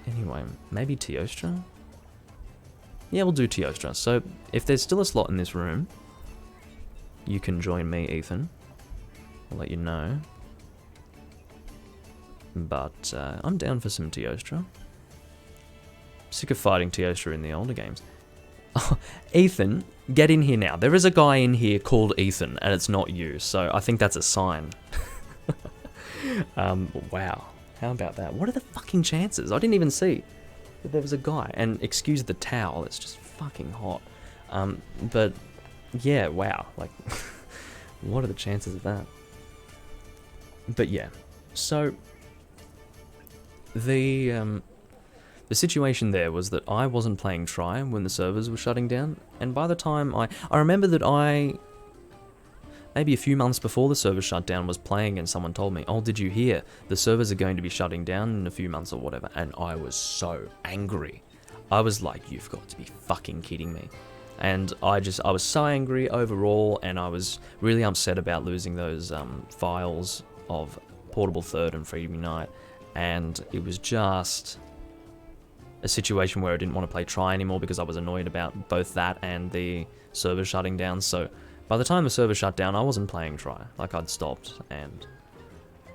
anyway, maybe Teostra? Yeah, we'll do Teostra. So, if there's still a slot in this room, you can join me, Ethan. I'll let you know. But I'm down for some Teostra. Sick of fighting Teostra in the older games. Oh, Ethan, get in here now. There is a guy in here called Ethan, and it's not you, so I think that's a sign. Wow. How about that? What are the fucking chances? I didn't even see that there was a guy. And excuse the towel, it's just fucking hot. But yeah, wow. Like, what are the chances of that? But yeah, so the situation there was that I wasn't playing Tri when the servers were shutting down, and by the time I remember that maybe a few months before the servers shut down was playing, and someone told me, oh, did you hear? The servers are going to be shutting down in a few months or whatever, and I was so angry. I was like, you've got to be fucking kidding me. And I was so angry overall, and I was really upset about losing those files of Portable Third and Freedom Unite, and it was just a situation where I didn't want to play Tri anymore because I was annoyed about both that and the server shutting down. So by the time the server shut down, I wasn't playing Tri. Like, I'd stopped, and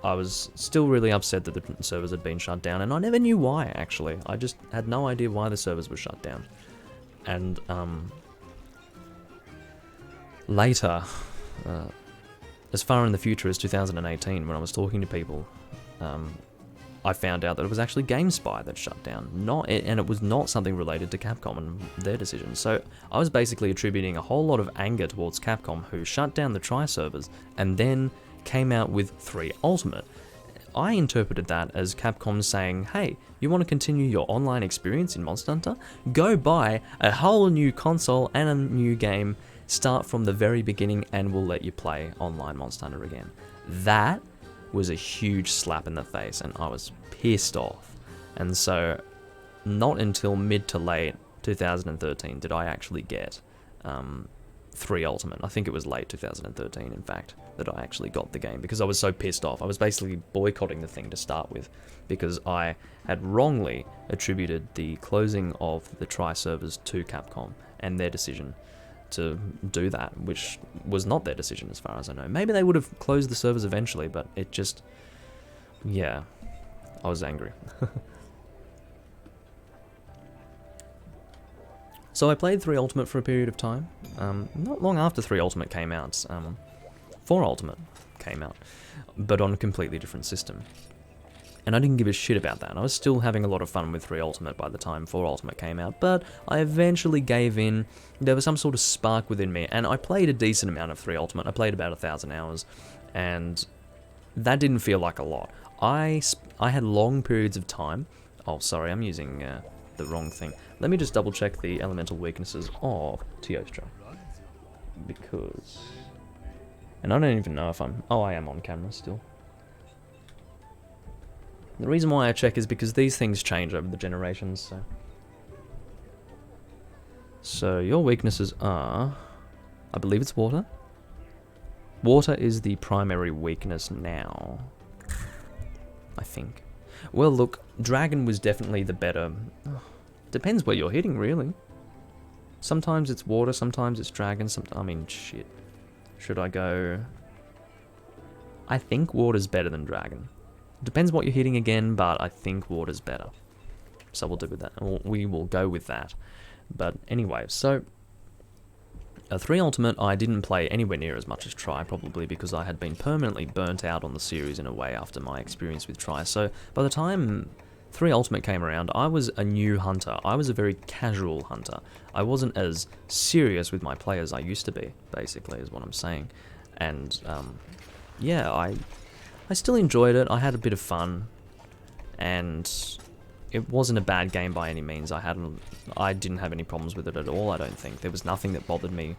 I was still really upset that the servers had been shut down, and I never knew why, actually. I just had no idea why the servers were shut down. And later, as far in the future as 2018, when I was talking to people, I found out that it was actually GameSpy that shut down, and it was not something related to Capcom and their decision. So I was basically attributing a whole lot of anger towards Capcom, who shut down the Tri servers and then came out with 3 Ultimate. I interpreted that as Capcom saying, hey, you want to continue your online experience in Monster Hunter? Go buy a whole new console and a new game, start from the very beginning, and we'll let you play online Monster Hunter again. That was a huge slap in the face, and I was pissed off. And so not until mid to late 2013 did I actually get 3 Ultimate. I think it was late 2013, in fact, that I actually got the game, because I was so pissed off. I was basically boycotting the thing to start with, because I had wrongly attributed the closing of the Tri servers to Capcom and their decision to do that, which was not their decision as far as I know. Maybe they would have closed the servers eventually, but it just, yeah, I was angry. So I played 3 Ultimate for a period of time. Not long after 3 Ultimate came out, 4 Ultimate came out, but on a completely different system. And I didn't give a shit about that. I was still having a lot of fun with 3 Ultimate by the time 4 Ultimate came out, but I eventually gave in. There was some sort of spark within me, and I played a decent amount of 3 Ultimate. I played about 1,000 hours, and that didn't feel like a lot. I had long periods of time. Oh, sorry, I'm using the wrong thing. Let me just double check the elemental weaknesses of Teostra, because... And I don't even know if I'm... Oh, I am on camera still. The reason why I check is because these things change over the generations, so your weaknesses are... I believe it's water. Water is the primary weakness now, I think. Well, look, Dragon was definitely the better... Depends where you're hitting, really. Sometimes it's water, sometimes it's Dragon, I mean, shit. Should I go... I think water's better than Dragon. Depends what you're hitting again, but I think water's better. So we'll do with that. We will go with that. But anyway, so... 3 Ultimate I didn't play anywhere near as much as Tri, probably because I had been permanently burnt out on the series in a way after my experience with Tri. So by the time 3 Ultimate came around, I was a new hunter. I was a very casual hunter. I wasn't as serious with my play as I used to be, basically, is what I'm saying. And, yeah, I still enjoyed it. I had a bit of fun, and it wasn't a bad game by any means. I didn't have any problems with it at all, I don't think. There was nothing that bothered me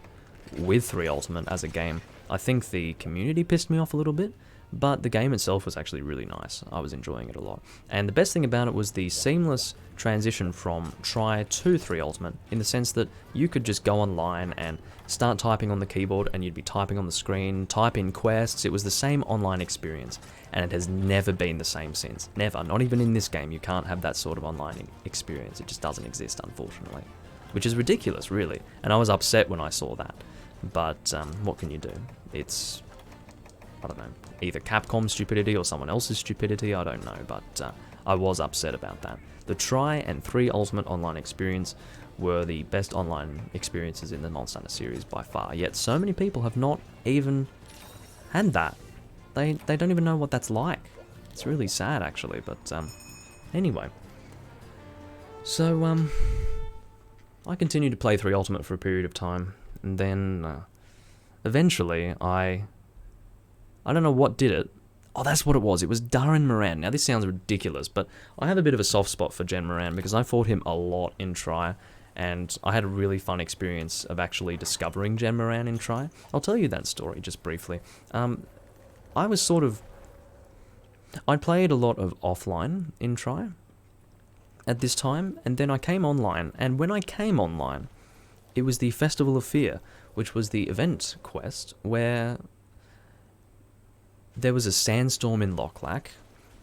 with 3 Ultimate as a game. I think the community pissed me off a little bit, but the game itself was actually really nice. I was enjoying it a lot. And the best thing about it was the seamless transition from Tri to 3 Ultimate, in the sense that you could just go online and start typing on the keyboard and you'd be typing on the screen, type in quests. It was the same online experience, and it has never been the same since. Never. Not even in this game. You can't have that sort of online experience. It just doesn't exist, unfortunately. which is ridiculous, really. And I was upset when I saw that. But what can you do? It's, I don't know, either Capcom's stupidity or someone else's stupidity, I don't know, but I was upset about that. The Tri and 3 Ultimate Online experience were the best online experiences in the Monster Hunter series by far, yet so many people have not even had that. They don't even know what that's like. It's really sad, actually, but anyway. So, I continued to play 3 Ultimate for a period of time, and then eventually I don't know what did it. Oh, that's what it was. It was Darren Moran. Now, this sounds ridiculous, but I have a bit of a soft spot for Jen Moran because I fought him a lot in Tri, and I had a really fun experience of actually discovering Jen Moran in Tri. I'll tell you that story just briefly. I played a lot of offline in Tri at this time, and then I came online, and when I came online, it was the Festival of Fear, which was the event quest where there was a sandstorm in Lochlac,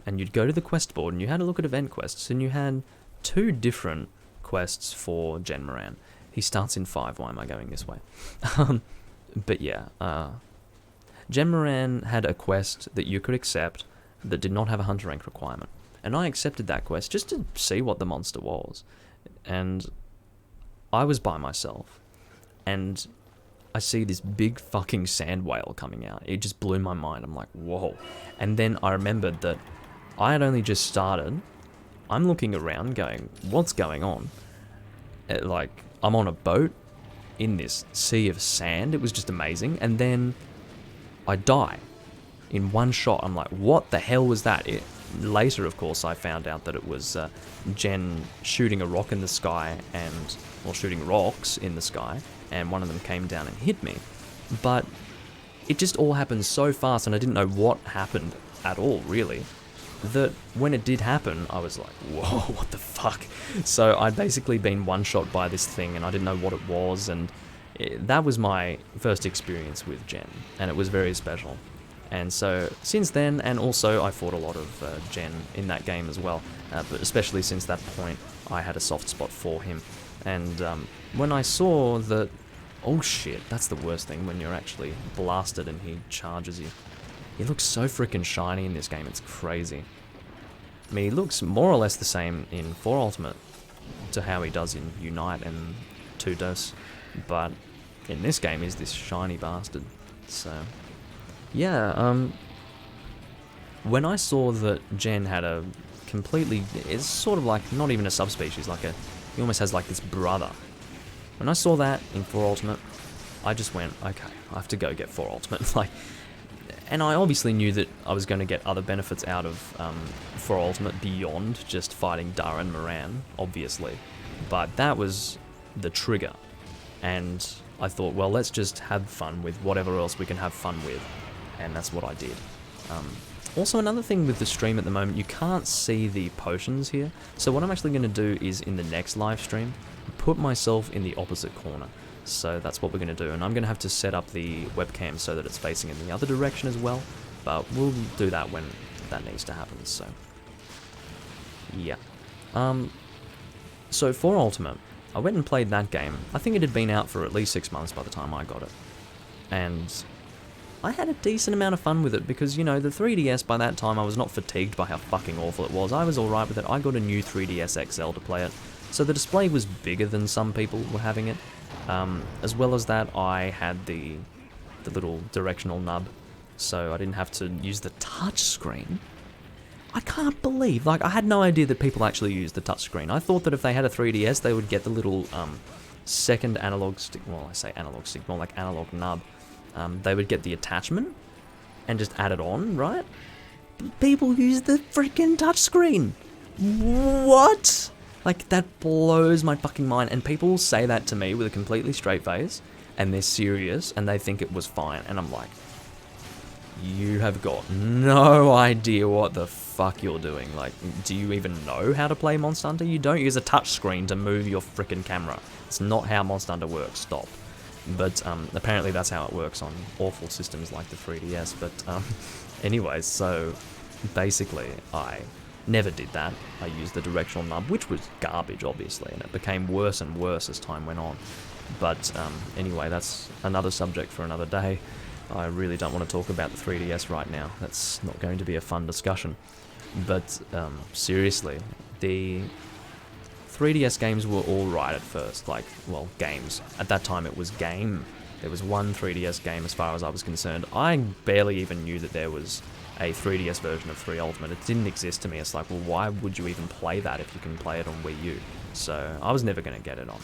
and you'd go to the quest board and you had a look at event quests, and you had 2 different quests for Jen Moran. He starts in 5, why am I going this way? But yeah, Jen Moran had a quest that you could accept that did not have a hunter rank requirement. And I accepted that quest just to see what the monster was. And I was by myself, and I see this big fucking sand whale coming out. It just blew my mind. I'm like, whoa. And then I remembered that I had only just started. I'm looking around going, what's going on? Like, I'm on a boat in this sea of sand. It was just amazing. And then I die in one shot. I'm like, what the hell was that? Later, of course, I found out that it was Jen shooting a rock in the sky shooting rocks in the sky, and one of them came down and hit me. But it just all happened so fast, and I didn't know what happened at all, really, that when it did happen, I was like, whoa, what the fuck? So I'd basically been one-shot by this thing, and I didn't know what it was, and that was my first experience with Jen, and it was very special. And so since then, and also I fought a lot of Jen in that game as well, but especially since that point, I had a soft spot for him. And when I saw that, oh shit, that's the worst thing, when you're actually blasted and he charges you. He looks so freaking shiny in this game, it's crazy. I mean, he looks more or less the same in 4 Ultimate to how he does in Unite and 2 Dose, but in this game he's this shiny bastard. So yeah, when I saw that Jen had a completely, it's sort of like not even a subspecies, he almost has like this brother. When I saw that in 4 Ultimate, I just went, okay, I have to go get 4 Ultimate. And I obviously knew that I was going to get other benefits out of 4 Ultimate beyond just fighting Darren Moran, obviously. But that was the trigger. And I thought, well, let's just have fun with whatever else we can have fun with. And that's what I did. Also, another thing with the stream at the moment, you can't see the potions here. So what I'm actually going to do is, in the next live stream, put myself in the opposite corner. So that's what we're going to do. And I'm going to have to set up the webcam so that it's facing in the other direction as well. But we'll do that when that needs to happen, so yeah. So 4 Ultimate, I went and played that game. I think it had been out for at least 6 months by the time I got it. And I had a decent amount of fun with it because, you know, the 3DS by that time, I was not fatigued by how fucking awful it was. I was alright with it. I got a new 3DS XL to play it. So the display was bigger than some people were having it. As well as that, I had the little directional nub, so I didn't have to use the touch screen. I can't believe, I had no idea that people actually use the touch screen. I thought that if they had a 3DS, they would get the little second analog stick, well, I say analog stick, more like analog nub. They would get the attachment and just add it on, right? People use the freaking touch screen. What? That blows my fucking mind. And people say that to me with a completely straight face, and they're serious, and they think it was fine. And I'm like, you have got no idea what the fuck you're doing. Do you even know how to play Monster Hunter? You don't use a touch screen to move your freaking camera. It's not how Monster Hunter works. Stop. But apparently that's how it works on awful systems like the 3DS. But anyways, so basically I Never did that. I used the directional nub, which was garbage, obviously, and it became worse and worse as time went on. But anyway, that's another subject for another day. I really don't want to talk about the 3DS right now. That's not going to be a fun discussion. But seriously, the 3DS games were alright at first. Like, well, games. At that time it was game. There was one 3DS game as far as I was concerned. I barely even knew that there was a 3DS version of 3 Ultimate. It didn't exist to me. It's like, well, why would you even play that if you can play it on Wii U? So I was never going to get it on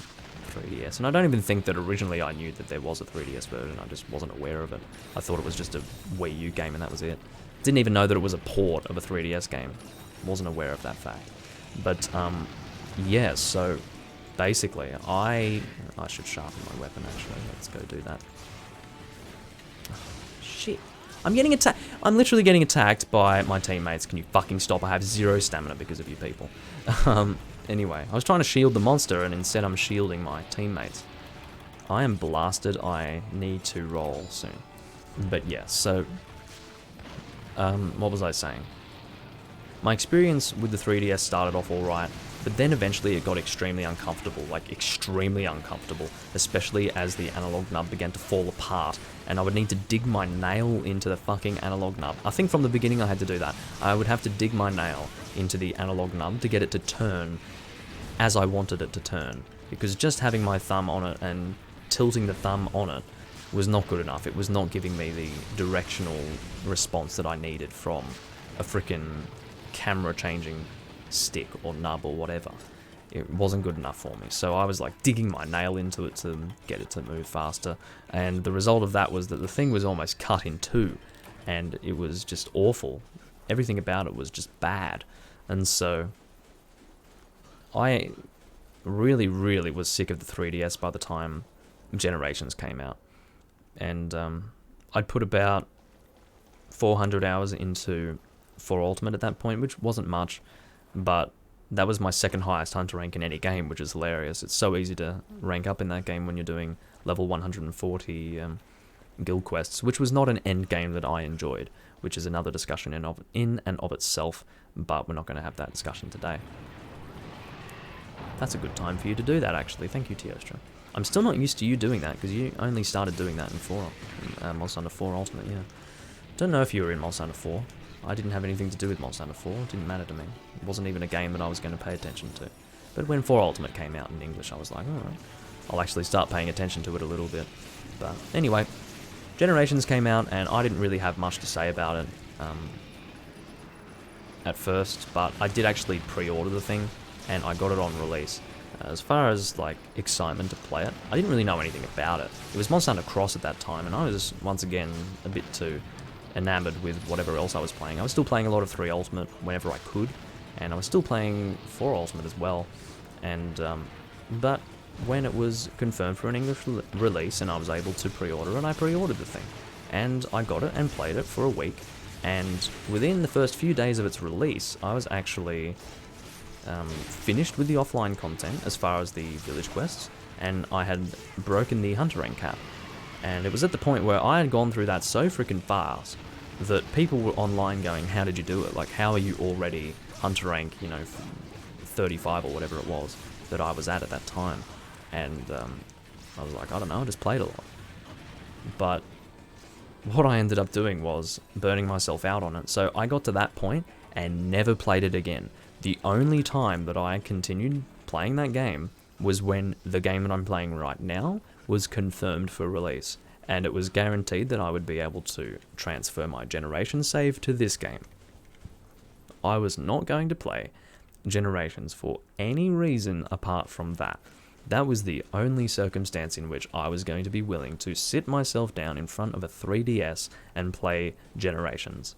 3DS. And I don't even think that originally I knew that there was a 3DS version. I just wasn't aware of it. I thought it was just a Wii U game and that was it. Didn't even know that it was a port of a 3DS game. Wasn't aware of that fact. But, yeah, so basically, I should sharpen my weapon, actually. Let's go do that. Oh, shit. I'm getting attacked. I'm literally getting attacked by my teammates. Can you fucking stop? I have 0 stamina because of you people. Anyway, I was trying to shield the monster, and instead I'm shielding my teammates. I am blasted. I need to roll soon. But yeah, so... what was I saying? My experience with the 3DS started off alright, but then eventually it got extremely uncomfortable, like extremely uncomfortable, especially as the analog nub began to fall apart, and I would need to dig my nail into the fucking analog nub. I think from the beginning I had to do that. I would have to dig my nail into the analog nub to get it to turn as I wanted it to turn, because just having my thumb on it and tilting the thumb on it was not good enough. It was not giving me the directional response that I needed from a frickin' camera changing stick or nub or whatever. It wasn't good enough for me, so I was like digging my nail into it to get it to move faster, and the result of that was that the thing was almost cut in two, and it was just awful. Everything about it was just bad, and so I really was sick of the 3DS by the time Generations came out, and I'd put about 400 hours into 4 Ultimate at that point, which wasn't much, but that was my second highest hunter rank in any game, which is hilarious. It's so easy to rank up in that game when you're doing level 140 guild quests, which was not an end game that I enjoyed, which is another discussion in and of itself, but we're not going to have that discussion today. That's a good time for you to do that, actually. Thank you, Teostra. I'm still not used to you doing that, because you only started doing that in Monster Hunter 4 Ultimate, yeah. Don't know if you were in Monster Hunter 4. I didn't have anything to do with Monster Hunter 4, it didn't matter to me. It wasn't even a game that I was going to pay attention to. But when 4 Ultimate came out in English, I was like, alright, I'll actually start paying attention to it a little bit. But anyway, Generations came out, and I didn't really have much to say about it at first, but I did actually pre-order the thing, and I got it on release. As far as, like, excitement to play it, I didn't really know anything about it. It was Monster Hunter Cross at that time, and I was, once again, a bit too enamored with whatever else I was playing. I was still playing a lot of 3 Ultimate whenever I could, and I was still playing 4 Ultimate as well. And but when it was confirmed for an English release and I was able to pre-order it, I pre-ordered the thing. And I got it and played it for a week, and within the first few days of its release, I was actually finished with the offline content as far as the village quests, and I had broken the hunter rank cap. And it was at the point where I had gone through that so freaking fast that people were online going, how did you do it? Like, how are you already hunter rank, 35 or whatever it was that I was at that time? And I was like, I don't know, I just played a lot. But what I ended up doing was burning myself out on it. So I got to that point and never played it again. The only time that I continued playing that game was when the game that I'm playing right now was confirmed for release, and it was guaranteed that I would be able to transfer my Generations save to this game. I was not going to play Generations for any reason apart from that. That was the only circumstance in which I was going to be willing to sit myself down in front of a 3DS and play Generations.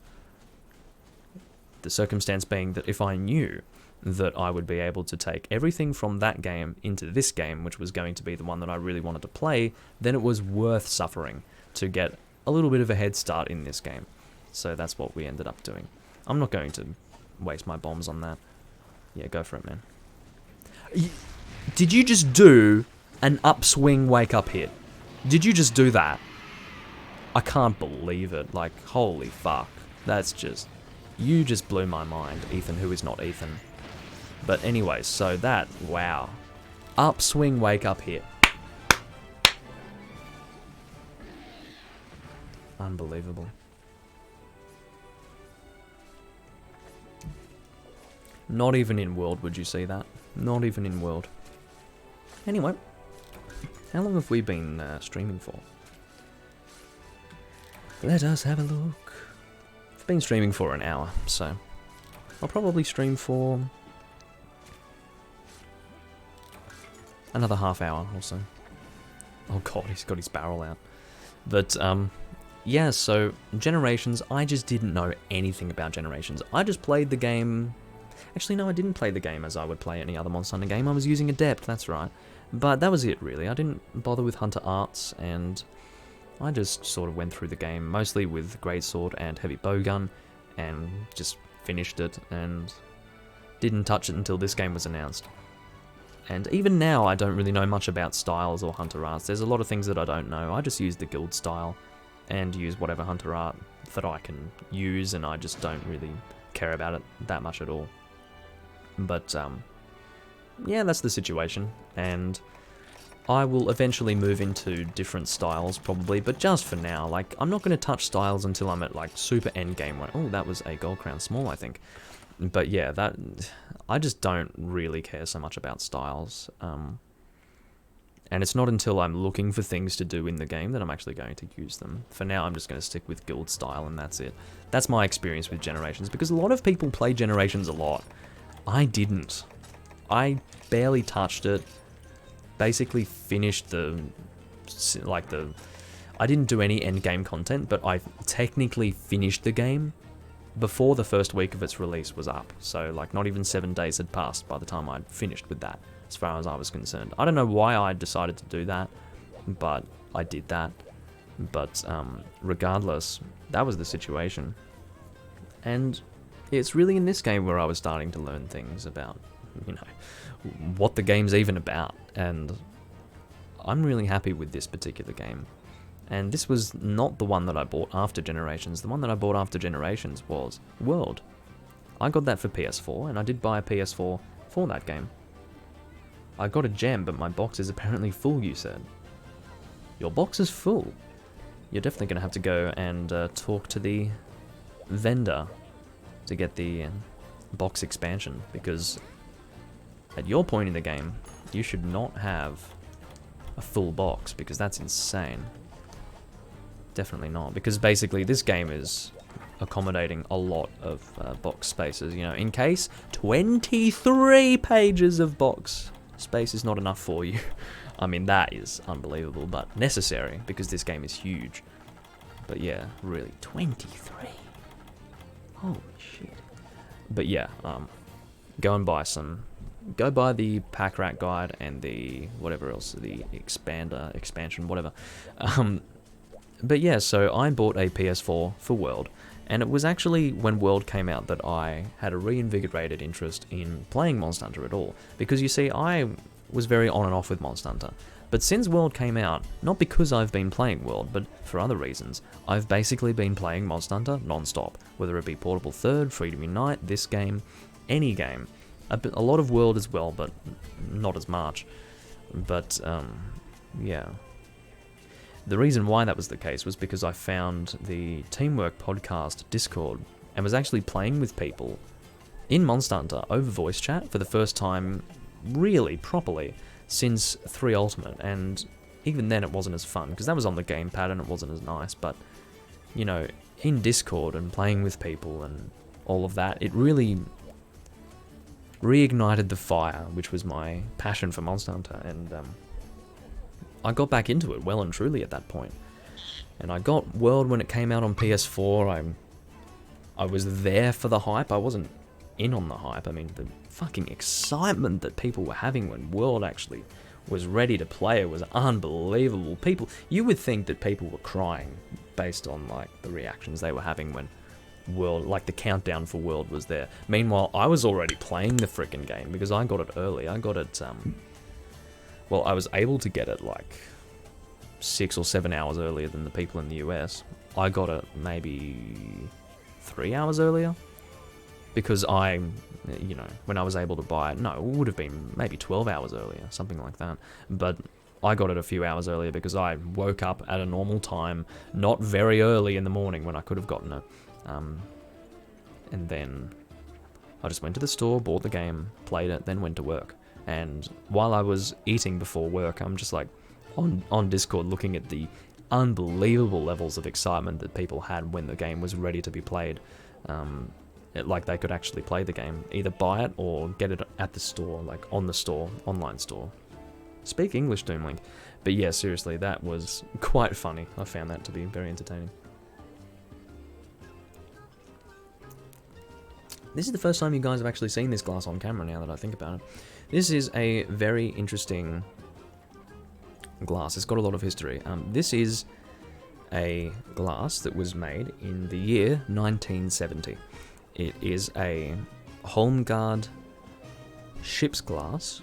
The circumstance being that if I knew that I would be able to take everything from that game into this game, which was going to be the one that I really wanted to play, then it was worth suffering to get a little bit of a head start in this game. So that's what we ended up doing. I'm not going to waste my bombs on that. Yeah, go for it, man. Did you just do an upswing wake-up hit? Did you just do that? I can't believe it. Like, holy fuck. That's just... You just blew my mind, Ethan, who is not Ethan. But anyway, so that, wow. Upswing wake up hit. Unbelievable. Not even in World would you see that. Not even in World. Anyway, how long have we been streaming for? Let us have a look. I've been streaming for an hour, so I'll probably stream for another half hour or so. Oh god, he's got his barrel out. But, yeah, so Generations, I just didn't know anything about Generations. I just played the game... Actually, no, I didn't play the game as I would play any other Monster Hunter game. I was using Adept, that's right. But that was it, really. I didn't bother with Hunter Arts, and I just sort of went through the game, mostly with Greatsword and Heavy Bowgun, and just finished it, and didn't touch it until this game was announced. And even now, I don't really know much about styles or Hunter Arts. There's a lot of things that I don't know. I just use the guild style, and use whatever Hunter Art that I can use, and I just don't really care about it that much at all. But, yeah, that's the situation, and I will eventually move into different styles, probably, but just for now, like, I'm not going to touch styles until I'm at, like, super endgame one. Oh, that was a Gold Crown Small, I think. But yeah, that, I just don't really care so much about styles, and it's not until I'm looking for things to do in the game that I'm actually going to use them. For now, I'm just going to stick with guild style, and that's it. That's my experience with Generations, because a lot of people play Generations a lot. I didn't. I barely touched it. Basically finished I didn't do any endgame content, but I technically finished the game before the first week of its release was up. So, like, not even 7 days had passed by the time I'd finished with that, as far as I was concerned. I don't know why I decided to do that, but I did that. But, regardless, that was the situation. And it's really in this game where I was starting to learn things about, you know, what the game's even about, and I'm really happy with this particular game. And this was not the one that I bought after Generations. The one that I bought after Generations was World. I got that for PS4, and I did buy a PS4 for that game. I got a gem, but my box is apparently full, you said. Your box is full. You're definitely going to have to go and talk to the vendor to get the box expansion, because at your point in the game, you should not have a full box, because that's insane. Definitely not, because basically this game is accommodating a lot of box spaces. You know, in case 23 pages of box space is not enough for you. I mean, that is unbelievable, but necessary, because this game is huge. But yeah, really, 23. Holy shit. But yeah, go buy the Pack Rat Guide and the whatever else, the expansion, whatever. But yeah, so I bought a PS4 for World, and it was actually when World came out that I had a reinvigorated interest in playing Monster Hunter at all. Because you see, I was very on and off with Monster Hunter. But since World came out, not because I've been playing World, but for other reasons, I've basically been playing Monster Hunter non-stop. Whether it be Portable Third, Freedom Unite, this game, any game. A lot of World as well, but not as much. But, yeah. The reason why that was the case was because I found the Teamwork Podcast Discord and was actually playing with people in Monster Hunter over voice chat for the first time, really properly, since 3 Ultimate, and even then it wasn't as fun, because that was on the gamepad and it wasn't as nice, but, you know, in Discord and playing with people and all of that, it really reignited the fire, which was my passion for Monster Hunter, and I got back into it well and truly at that point. And I got World when it came out on PS4. I was there for the hype. I wasn't in on the hype. I mean, the fucking excitement that people were having when World actually was ready to play it was unbelievable. You would think that people were crying based on, like, the reactions they were having when World, like, the countdown for World was there. Meanwhile, I was already playing the frickin' game because I got it early. I got it, well, I was able to get it, like, 6 or 7 hours earlier than the people in the US. I got it maybe 3 hours earlier. because when I was able to buy it, no, it would have been maybe 12 hours earlier, something like that. But I got it a few hours earlier because I woke up at a normal time, not very early in the morning when I could have gotten it. And then I just went to the store, bought the game, played it, then went to work. And while I was eating before work, I'm just like on Discord looking at the unbelievable levels of excitement that people had when the game was ready to be played. Like they could actually play the game, either buy it or get it at the store, like on the store, online store. Speak English, Doomlink. But yeah, seriously, that was quite funny. I found that to be very entertaining. This is the first time you guys have actually seen this glass on camera now that I think about it. This is a very interesting glass. It's got a lot of history. This is a glass that was made in the year 1970. It is a Holmgard ship's glass,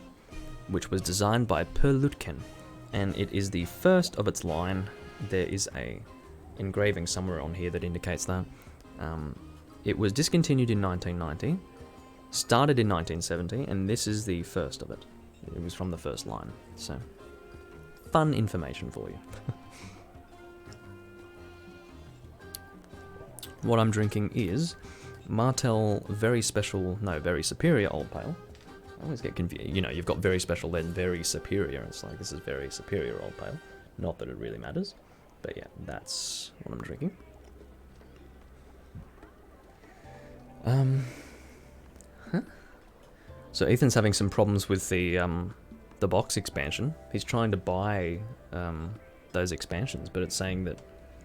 which was designed by Per Lutken, and it is the first of its line. There is a engraving somewhere on here that indicates that. It was discontinued in 1990, started in 1970, and this is the first of it. It was from the first line, so fun information for you. What I'm drinking is Martell Very Superior Old Pale. I always get confused. You've got Very Special, then Very Superior. It's like, this is Very Superior Old Pale. Not that it really matters, but yeah, that's what I'm drinking. So Ethan's having some problems with the box expansion. He's trying to buy those expansions, but it's saying that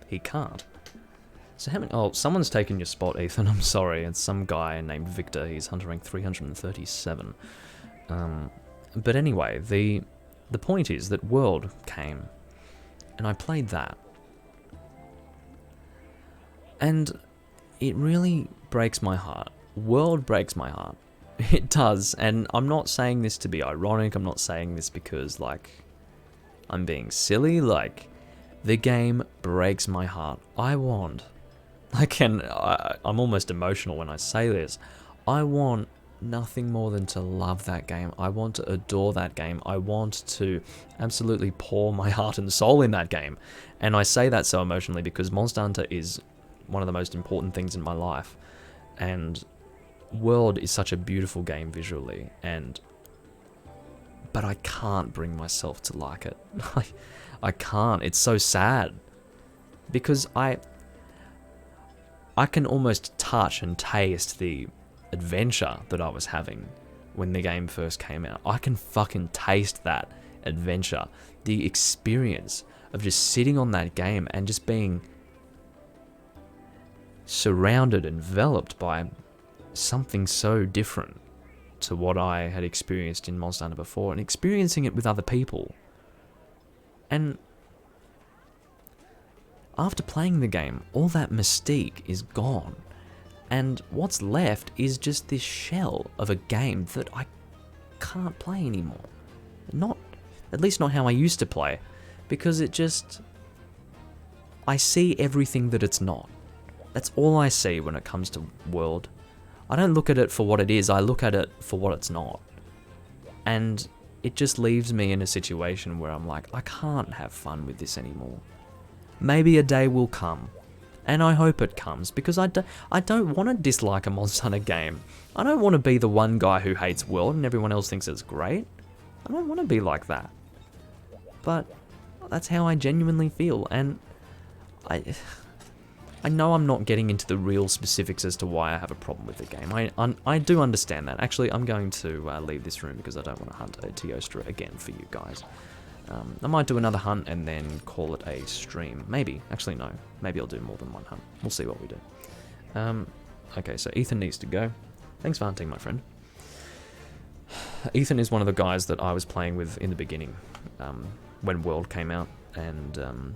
he can't. So how many? Oh, someone's taken your spot, Ethan. I'm sorry. It's some guy named Victor. He's hunter rank 337. But anyway, the point is that World came, and I played that, and it really breaks my heart. World breaks my heart. It does, and I'm not saying this to be ironic. I'm not saying this because, I'm being silly. The game breaks my heart. I'm almost emotional when I say this. I want nothing more than to love that game. I want to adore that game. I want to absolutely pour my heart and soul in that game. And I say that so emotionally because Monster Hunter is one of the most important things in my life. And World is such a beautiful game visually, but I can't bring myself to like it. I can't. It's so sad because I can almost touch and taste the adventure that I was having when the game first came out. I can fucking taste that adventure, the experience of just sitting on that game and just being surrounded, enveloped by something so different to what I had experienced in Monster Hunter before, and experiencing it with other people. And after playing the game, all that mystique is gone, and what's left is just this shell of a game that I can't play anymore. At least not how I used to play, because I see everything that it's not. That's all I see when it comes to World. I don't look at it for what it is, I look at it for what it's not. And it just leaves me in a situation where I'm like, I can't have fun with this anymore. Maybe a day will come, and I hope it comes, because I don't want to dislike a Monster Hunter game. I don't want to be the one guy who hates World and everyone else thinks it's great. I don't want to be like that. But that's how I genuinely feel, and I know I'm not getting into the real specifics as to why I have a problem with the game. I do understand that. Actually, I'm going to leave this room because I don't want to hunt a Teostra again for you guys. I might do another hunt and then call it a stream. Maybe. Actually, no. Maybe I'll do more than one hunt. We'll see what we do. Okay, so Ethan needs to go. Thanks for hunting, my friend. Ethan is one of the guys that I was playing with in the beginning, when World came out, and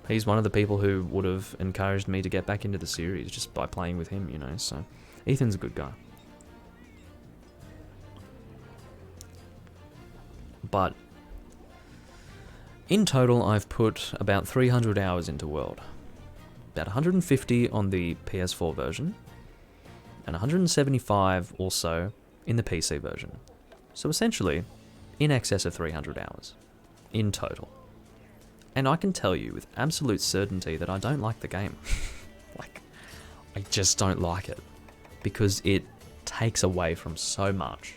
he's one of the people who would have encouraged me to get back into the series just by playing with him, so Ethan's a good guy. But in total, I've put about 300 hours into World. About 150 on the PS4 version, and 175 or so in the PC version. So essentially, in excess of 300 hours in total. And I can tell you with absolute certainty that I don't like the game. Like, I just don't like it. Because it takes away from so much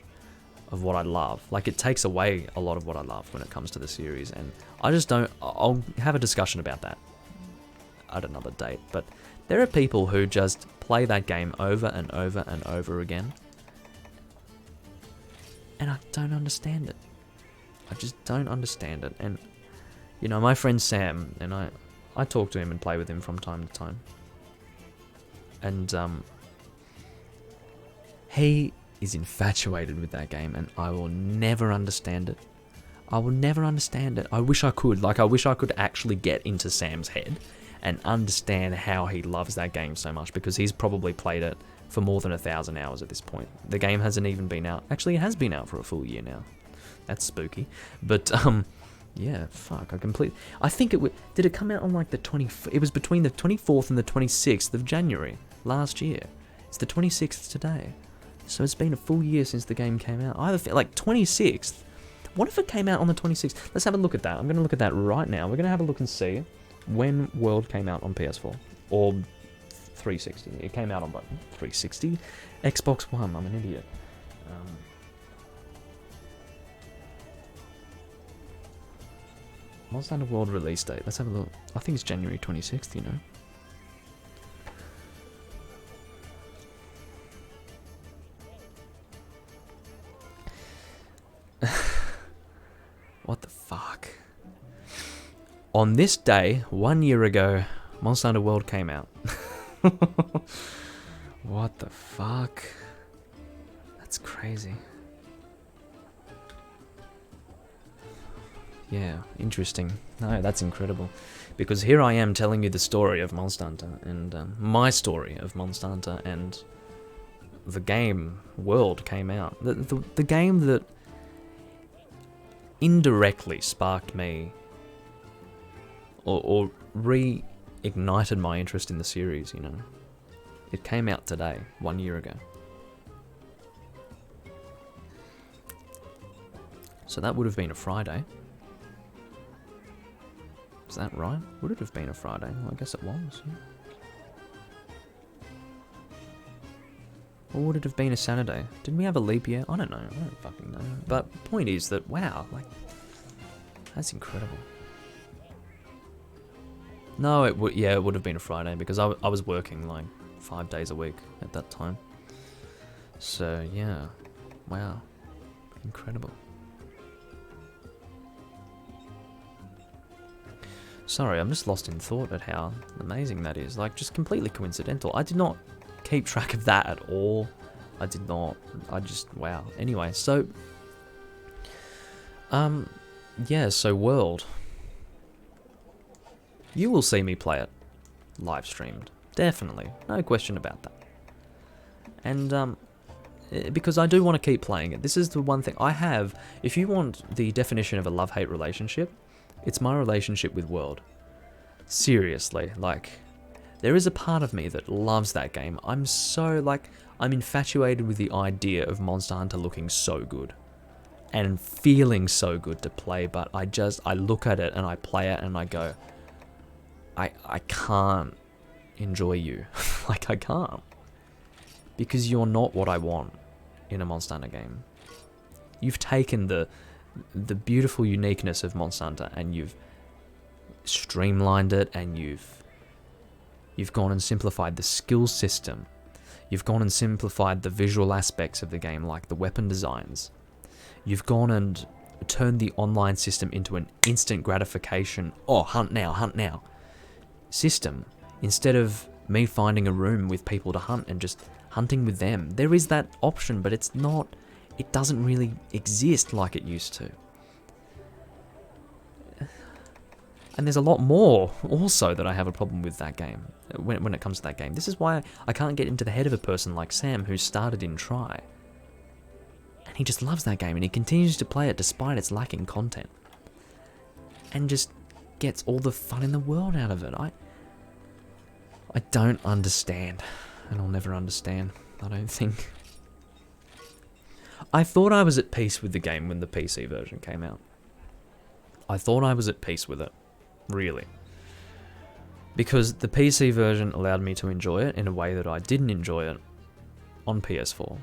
of what I love. Like, it takes away a lot of what I love when it comes to the series. And I just don't... I'll have a discussion about that at another date. But there are people who just play that game over and over and over again. And I don't understand it. I just don't understand it. And, you know, my friend Sam, and I talk to him and play with him from time to time. And, he is infatuated with that game, and I will never understand it. I will never understand it. I wish I could. Like, I wish I could actually get into Sam's head and understand how he loves that game so much, because he's probably played it for more than 1,000 hours at this point. The game hasn't even been out. Actually, it has been out for a full year now. That's spooky. But, yeah, fuck, I think did it come out on like it was between the 24th and the 26th of January last year. It's the 26th today. So it's been a full year since the game came out. Like 26th. What if it came out on the 26th? Let's have a look at that. I'm going to look at that right now. We're going to have a look and see when World came out on PS4 or 360. It came out on what? 360? Xbox One. I'm an idiot. Monster Hunter World release date. Let's have a look. I think it's January 26th, you know. What the fuck? On this day, 1 year ago, Monster Hunter World came out. What the fuck? That's crazy. Yeah, interesting. No, that's incredible. Because here I am telling you the story of Monster Hunter, and my story of Monster Hunter, and the game World came out. The game that indirectly sparked me, or reignited my interest in the series, you know. It came out today, 1 year ago. So that would have been a Friday. Is that right? Would it have been a Friday? Well, I guess it was. Yeah. Or would it have been a Saturday? Didn't we have a leap year? I don't know. I don't fucking know. But the point is that, wow, like, that's incredible. No, it would have been a Friday, because I was working like 5 days a week at that time. So, yeah. Wow. Incredible. Sorry, I'm just lost in thought at how amazing that is. Like, just completely coincidental. I did not keep track of that at all. I did not. Wow. Anyway, so... yeah, so World. You will see me play it live streamed. Definitely. No question about that. And, because I do want to keep playing it. This is the one thing I have. If you want the definition of a love-hate relationship, it's my relationship with World. Seriously, like, there is a part of me that loves that game. I'm infatuated with the idea of Monster Hunter looking so good. And feeling so good to play, but I look at it and I play it and I go, I can't enjoy you. Like, I can't. Because you're not what I want in a Monster Hunter game. You've taken the beautiful uniqueness of Monster Hunter and you've streamlined it, and you've gone and simplified the skill system. You've gone and simplified the visual aspects of the game, like the weapon designs. You've gone and turned the online system into an instant gratification, hunt now system, instead of me finding a room with people to hunt and just hunting with them. There is that option, but it doesn't really exist like it used to. And there's a lot more also that I have a problem with that game, when it comes to that game. This is why I can't get into the head of a person like Sam, who started in Try. And he just loves that game, and he continues to play it despite its lacking content. And just gets all the fun in the world out of it. I don't understand, and I'll never understand. I don't think. I thought I was at peace with the game when the PC version came out. I thought I was at peace with it. Really. Because the PC version allowed me to enjoy it in a way that I didn't enjoy it on PS4.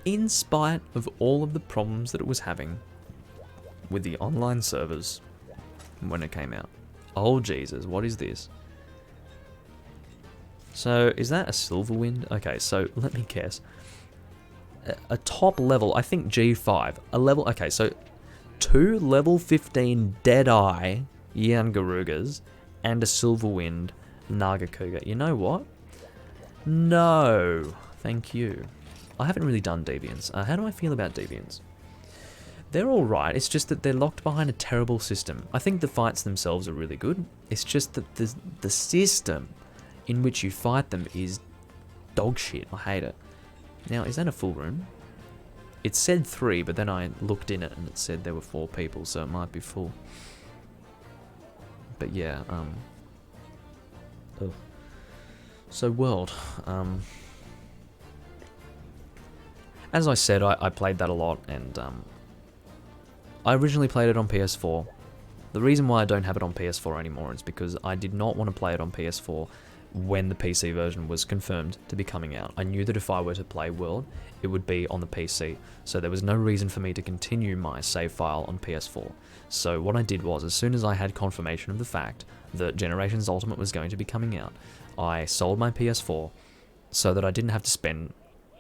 In spite of all of the problems that it was having with the online servers when it came out. Oh Jesus, what is this? So, is that a Silverwind? Okay, so let me guess. A top level, I think G5. A level, okay, so 2 level 15 Deadeye Yangarugas and a Silverwind Nagakuga. You know what? No, thank you. I haven't really done Deviants. How do I feel about Deviants? They're alright, it's just that they're locked behind a terrible system. I think the fights themselves are really good. It's just that the system in which you fight them is dog shit. I hate it. Now, is that a full room? It said 3, but then I looked in it and it said there were 4 people, so it might be full. But yeah, ugh. So World, as I said, I played that a lot, and I originally played it on PS4. The reason why I don't have it on PS4 anymore is because I did not want to play it on PS4 when the PC version was confirmed to be coming out. I knew that if I were to play World, it would be on the PC, so there was no reason for me to continue my save file on PS4. So what I did was, as soon as I had confirmation of the fact that Generations Ultimate was going to be coming out, I sold my PS4 so that I didn't have to spend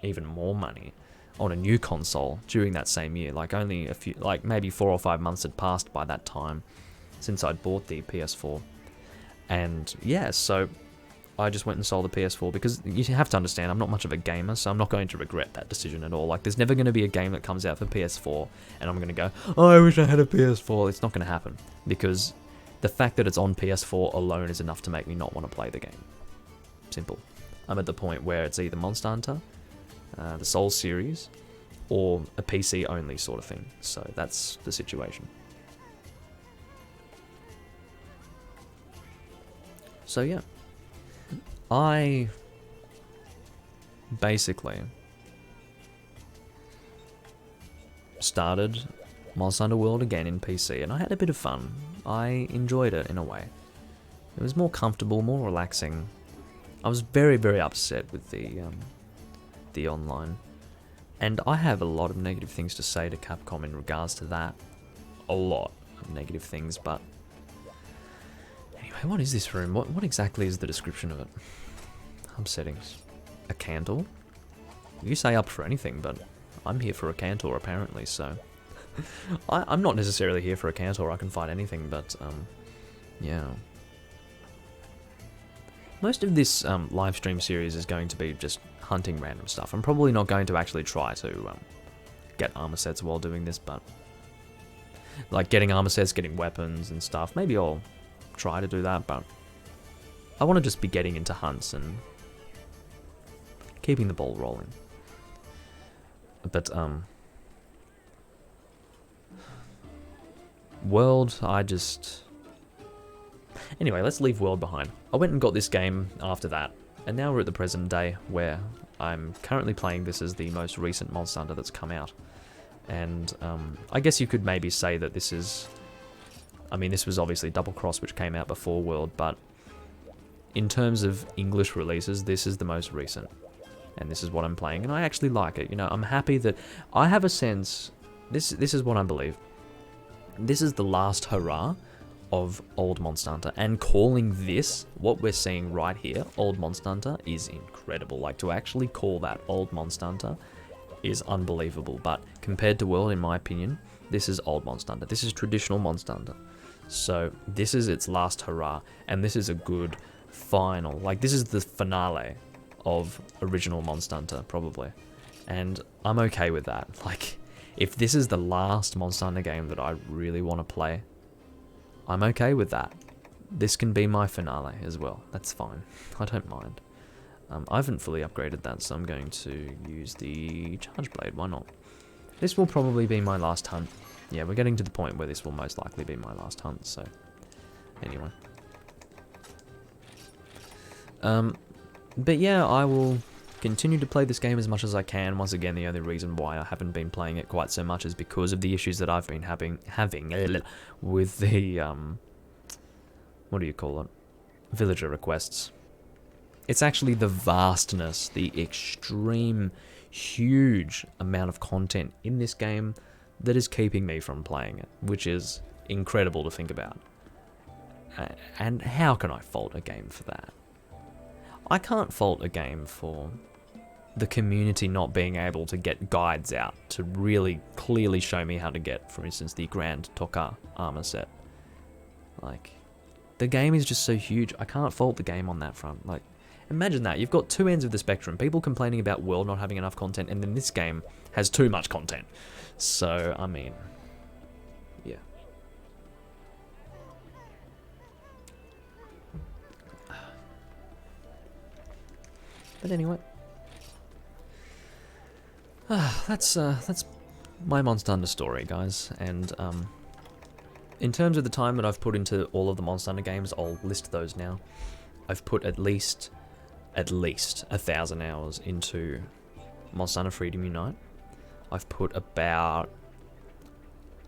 even more money on a new console during that same year. Like only a few, like maybe 4 or 5 months had passed by that time since I'd bought the PS4. And yeah, so I just went and sold the PS4 because you have to understand, I'm not much of a gamer, so I'm not going to regret that decision at all. Like, there's never going to be a game that comes out for PS4 and I'm going to go, oh, I wish I had a PS4. It's not going to happen because the fact that it's on PS4 alone is enough to make me not want to play the game. Simple. I'm at the point where it's either Monster Hunter, the Souls series, or a PC only sort of thing. So that's the situation. So yeah. I basically started Monster Hunter World again in PC, and I had a bit of fun. I enjoyed it in a way. It was more comfortable, more relaxing. I was very, very upset with the online, and I have a lot of negative things to say to Capcom in regards to that. A lot of negative things, but anyway, what is this room? What exactly is the description of it? Hub settings. A Cantor? You say up for anything, but I'm here for a Cantor apparently, so I'm not necessarily here for a Cantor. I can find anything, but yeah. Most of this live stream series is going to be just hunting random stuff. I'm probably not going to actually try to get armor sets while doing this, but like getting armor sets, getting weapons and stuff. Maybe I'll try to do that, but I want to just be getting into hunts and keeping the ball rolling. But World, anyway, let's leave World behind. I went and got this game after that, and now we're at the present day where I'm currently playing this as the most recent Monster Hunter that's come out. And I guess you could maybe say that this is, I mean, this was obviously Double Cross, which came out before World, but in terms of English releases, this is the most recent. And this is what I'm playing, and I actually like it. You know, I'm happy that I have a sense, this is what I believe. This is the last hurrah of old Monster Hunter, and calling this, what we're seeing right here, old Monster Hunter, is incredible. Like, to actually call that old Monster Hunter is unbelievable, but compared to World, in my opinion, this is old Monster Hunter. This is traditional Monster Hunter. So, this is its last hurrah, and this is a good final, like, this is the finale of original Monster Hunter, probably. And I'm okay with that. Like, if this is the last Monster Hunter game that I really want to play, I'm okay with that. This can be my finale as well. That's fine. I don't mind. I haven't fully upgraded that, so I'm going to use the Charge Blade. Why not? This will probably be my last hunt. Yeah, we're getting to the point where this will most likely be my last hunt, so anyway. But yeah, I will continue to play this game as much as I can. Once again, the only reason why I haven't been playing it quite so much is because of the issues that I've been having with the, what do you call it? Villager requests. It's actually the vastness, the extreme, huge amount of content in this game that is keeping me from playing it, which is incredible to think about. And how can I fault a game for that? I can't fault a game for the community not being able to get guides out to really clearly show me how to get, for instance, the Grand Tokka armor set. Like, the game is just so huge. I can't fault the game on that front. Like, imagine that. You've got two ends of the spectrum. People complaining about World not having enough content, and then this game has too much content. So, I mean, yeah. But anyway, that's my Monster Hunter story, guys. And in terms of the time that I've put into all of the Monster Hunter games, I'll list those now. I've put at least 1,000 hours into Monster Hunter Freedom Unite. I've put about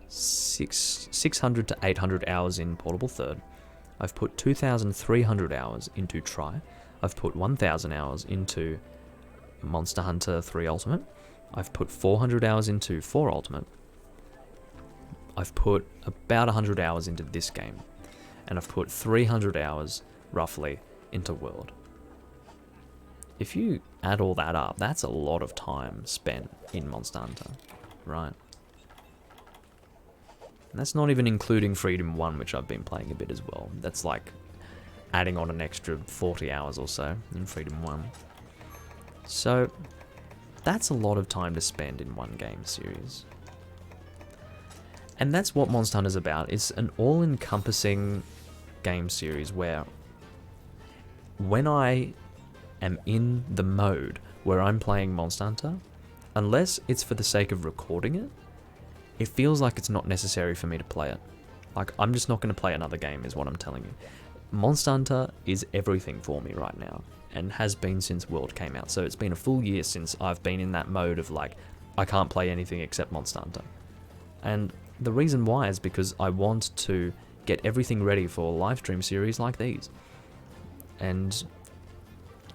600 to 800 hours in Portable Third. I've put 2,300 hours into Tri. I've put 1,000 hours into Monster Hunter 3 Ultimate. I've put 400 hours into 4 Ultimate. I've put about 100 hours into this game. And I've put 300 hours, roughly, into World. If you add all that up, that's a lot of time spent in Monster Hunter, right? And that's not even including Freedom 1, which I've been playing a bit as well. That's like adding on an extra 40 hours or so in Freedom 1. So, that's a lot of time to spend in one game series. And that's what Monster Hunter's about. It's an all-encompassing game series where when I am in the mode where I'm playing Monster Hunter, unless it's for the sake of recording it, it feels like it's not necessary for me to play it. Like, I'm just not going to play another game is what I'm telling you. Monster Hunter is everything for me right now, and has been since World came out. So it's been a full year since I've been in that mode of like, I can't play anything except Monster Hunter. And the reason why is because I want to get everything ready for a live stream series like these. And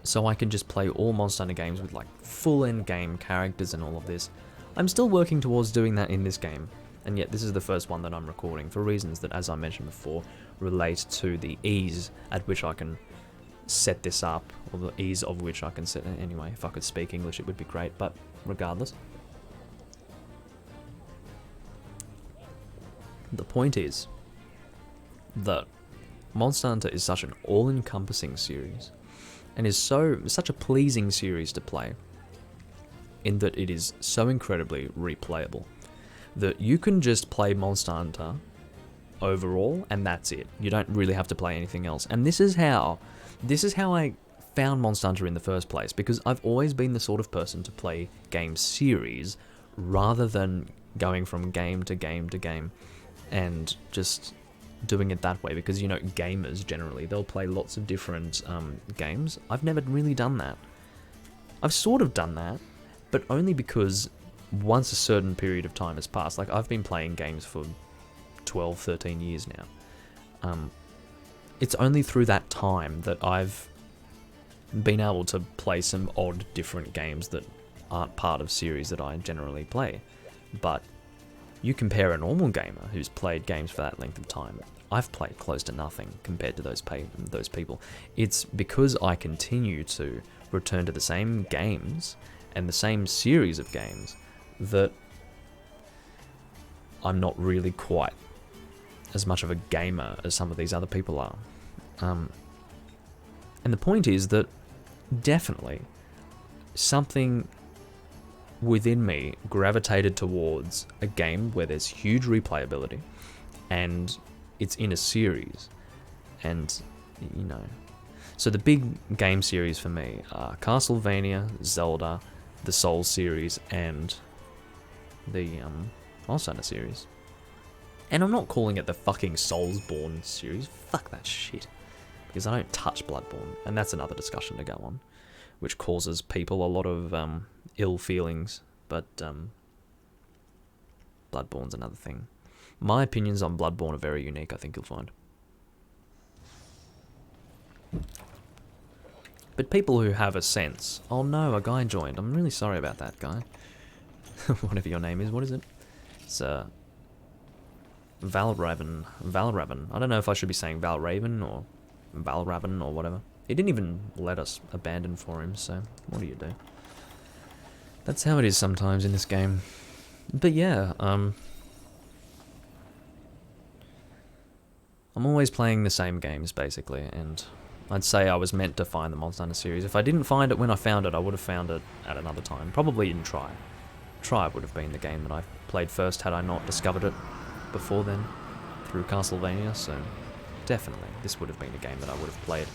so I can just play all Monster Hunter games with like full end game characters and all of this. I'm still working towards doing that in this game. And yet this is the first one that I'm recording for reasons that, as I mentioned before, relate to the ease at which I can set this up, or the ease of which I can set it. Anyway, if I could speak English it would be great, but regardless. The point is that Monster Hunter is such an all-encompassing series, and is such a pleasing series to play, in that it is so incredibly replayable, that you can just play Monster Hunter overall, and that's it. You don't really have to play anything else. And this is how I found Monster Hunter in the first place, because I've always been the sort of person to play game series rather than going from game to game to game and just doing it that way, because, you know, gamers generally, they'll play lots of different games. I've never really done that. I've sort of done that, but only because once a certain period of time has passed, like I've been playing games for 12, 13 years now. It's only through that time that I've been able to play some odd different games that aren't part of series that I generally play. But you compare a normal gamer who's played games for that length of time, I've played close to nothing compared to those people. It's because I continue to return to the same games and the same series of games that I'm not really quite as much of a gamer as some of these other people are. And the point is that definitely something within me gravitated towards a game where there's huge replayability and it's in a series. And, you know, so the big game series for me are Castlevania, Zelda, the Souls series, and the Monster Hunter series. And I'm not calling it the fucking Soulsborne series. Fuck that shit. Because I don't touch Bloodborne, and that's another discussion to go on. which causes people a lot of ill feelings. But Bloodborne's another thing. My opinions on Bloodborne are very unique, I think you'll find. But people who have a sense... Oh no, a guy joined. I'm really sorry about that, guy. Whatever your name is, what is it? It's Valraven. Valraven. I don't know if I should be saying Valraven or Valraven or whatever. He didn't even let us abandon for him, so what do you do? That's how it is sometimes in this game. But yeah, I'm always playing the same games, basically, and I'd say I was meant to find the Monster Hunter series. If I didn't find it when I found it, I would have found it at another time. Probably in Tribe. Tribe would have been the game that I played first had I not discovered it before then through Castlevania, so definitely this would have been a game that I would have played.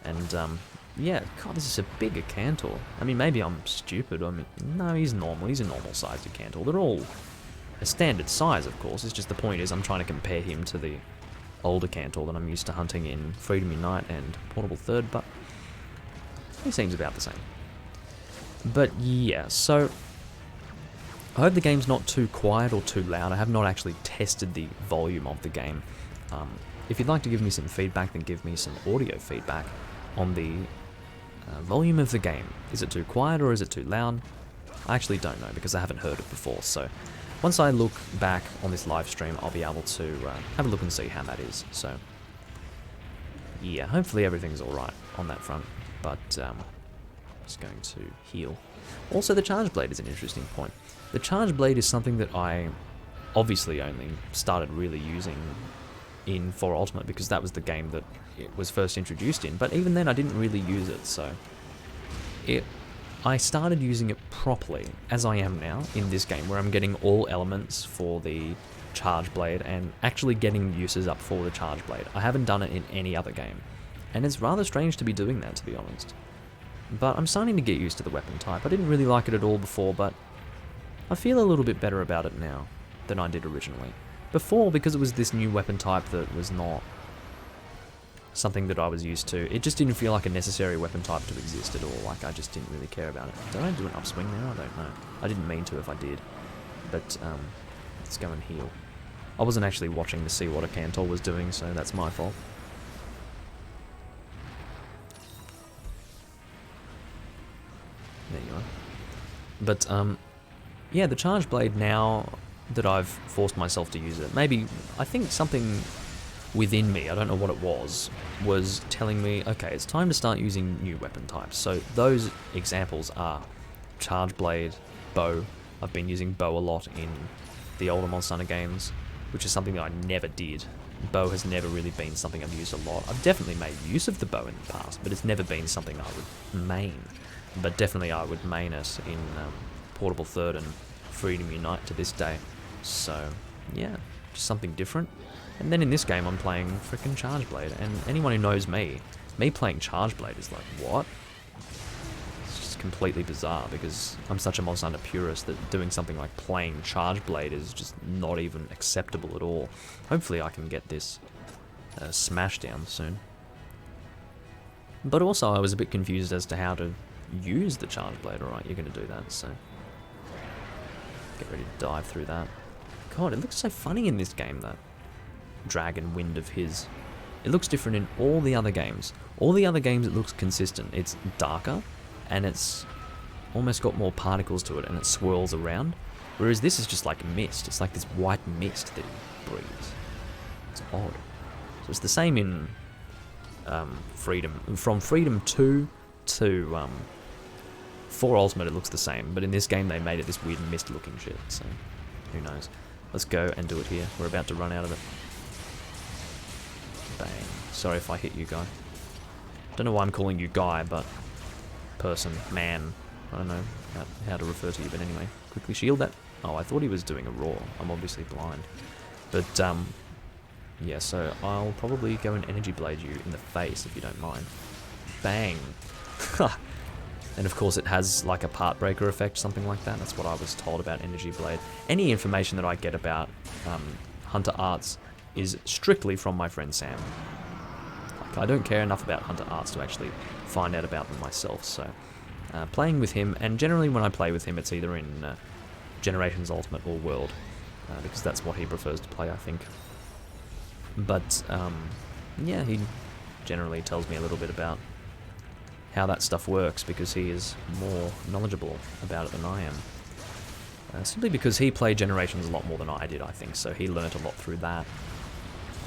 And yeah, God, this is a bigger Cantor. I mean, maybe I'm stupid. I mean, no, he's normal. He's a normal sized Cantor. They're all a standard size, of course. It's just the point is I'm trying to compare him to the older Cantor that I'm used to hunting in Freedom Unite and Portable Third, but he seems about the same. But yeah, so I hope the game's not too quiet or too loud. I have not actually tested the volume of the game. If you'd like to give me some feedback, then give me some audio feedback on the volume of the game. Is it too quiet or is it too loud? I actually don't know because I haven't heard it before, so once I look back on this live stream, I'll be able to have a look and see how that is. So yeah, hopefully everything's alright on that front, but just going to heal. Also, the Charge Blade is an interesting point. The Charge Blade is something that I obviously only started really using in 4 Ultimate because that was the game that it was first introduced in, but even then I didn't really use it, so I started using it properly, as I am now, in this game, where I'm getting all elements for the Charge Blade and actually getting uses up for the Charge Blade. I haven't done it in any other game, and it's rather strange to be doing that, to be honest. But I'm starting to get used to the weapon type. I didn't really like it at all before, but I feel a little bit better about it now than I did originally. Before, because it was this new weapon type that was not something that I was used to, it just didn't feel like a necessary weapon type to exist at all. Like, I just didn't really care about it. Did I do an upswing there? I don't know. I didn't mean to if I did. But, let's go and heal. I wasn't actually watching to see what a Cantor was doing, so that's my fault. There you are. But, yeah, the Charge Blade, now that I've forced myself to use it, maybe, I think something within me, I don't know what it was telling me, okay, it's time to start using new weapon types. So those examples are Charge Blade, Bow. I've been using Bow a lot in the older Monster Hunter games, which is something that I never did. Bow has never really been something I've used a lot. I've definitely made use of the bow in the past, but it's never been something I would main. But definitely I would main it in Portable Third and Freedom Unite to this day. So, yeah, just something different. And then in this game I'm playing frickin' Charge Blade, and anyone who knows me playing Charge Blade is like, what? It's just completely bizarre, because I'm such a Monster Hunter purist that doing something like playing Charge Blade is just not even acceptable at all. Hopefully I can get this smashed down soon. But also I was a bit confused as to how to use the Charge Blade. Alright, you're going to do that, so get ready to dive through that. God, it looks so funny in this game, that dragon wind of his. It looks different in all the other games. All the other games it looks consistent. It's darker, and it's almost got more particles to it, and it swirls around. Whereas this is just like mist. It's like this white mist that he breathes. It's odd. So it's the same in Freedom. From Freedom 2 to 4 Ultimate it looks the same, but in this game they made it this weird mist looking shit, so who knows. Let's go and do it here. We're about to run out of it. Bang. Sorry if I hit you, guy. Don't know why I'm calling you guy, but person, man. I don't know how to refer to you, but anyway. Quickly shield that. Oh, I thought he was doing a roar. I'm obviously blind. But, yeah, so I'll probably go and Energy Blade you in the face, if you don't mind. Bang. And of course it has like a part breaker effect, something like that. That's what I was told about Energy Blade. Any information that I get about Hunter Arts is strictly from my friend Sam. Like, I don't care enough about Hunter Arts to actually find out about them myself, so playing with him, and generally when I play with him it's either in Generations Ultimate or World, because that's what he prefers to play, I think. But yeah, he generally tells me a little bit about how that stuff works, because he is more knowledgeable about it than I am. Simply because he played Generations a lot more than I did, I think, so he learnt a lot through that.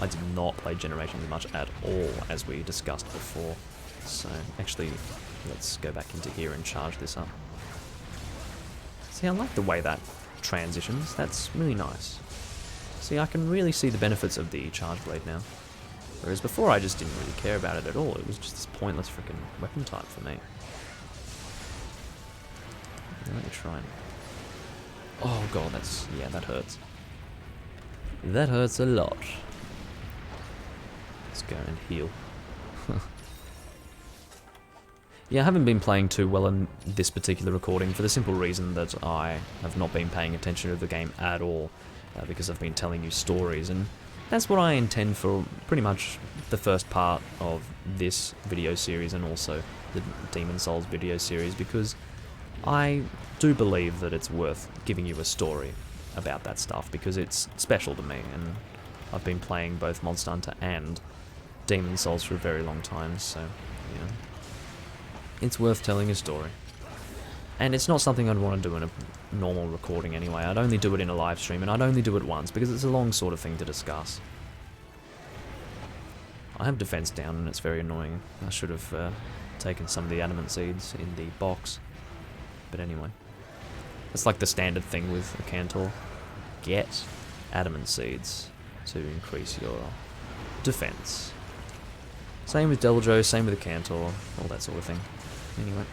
I did not play Generations much at all, as we discussed before. So, actually, let's go back into here and charge this up. See, I like the way that transitions. That's really nice. See, I can really see the benefits of the Charge Blade now. Whereas before I just didn't really care about it at all. It was just this pointless freaking weapon type for me. Let me try and... Oh god, that's... yeah, that hurts. That hurts a lot. Let's go and heal. Yeah, I haven't been playing too well in this particular recording for the simple reason that I have not been paying attention to the game at all, because I've been telling you stories, and that's what I intend for pretty much the first part of this video series and also the Demon Souls video series, because I do believe that it's worth giving you a story about that stuff, because it's special to me, and I've been playing both Monster Hunter and Demon Souls for a very long time, so, you know, it's worth telling a story. And it's not something I'd want to do in a normal recording anyway. I'd only do it in a live stream, and I'd only do it once, because it's a long sort of thing to discuss. I have defense down, and it's very annoying. I should have taken some of the adamant seeds in the box. But anyway. It's like the standard thing with a Cantor. Get adamant seeds to increase your defense. Same with Deldro, same with the Cantor, all that sort of thing. Anyway.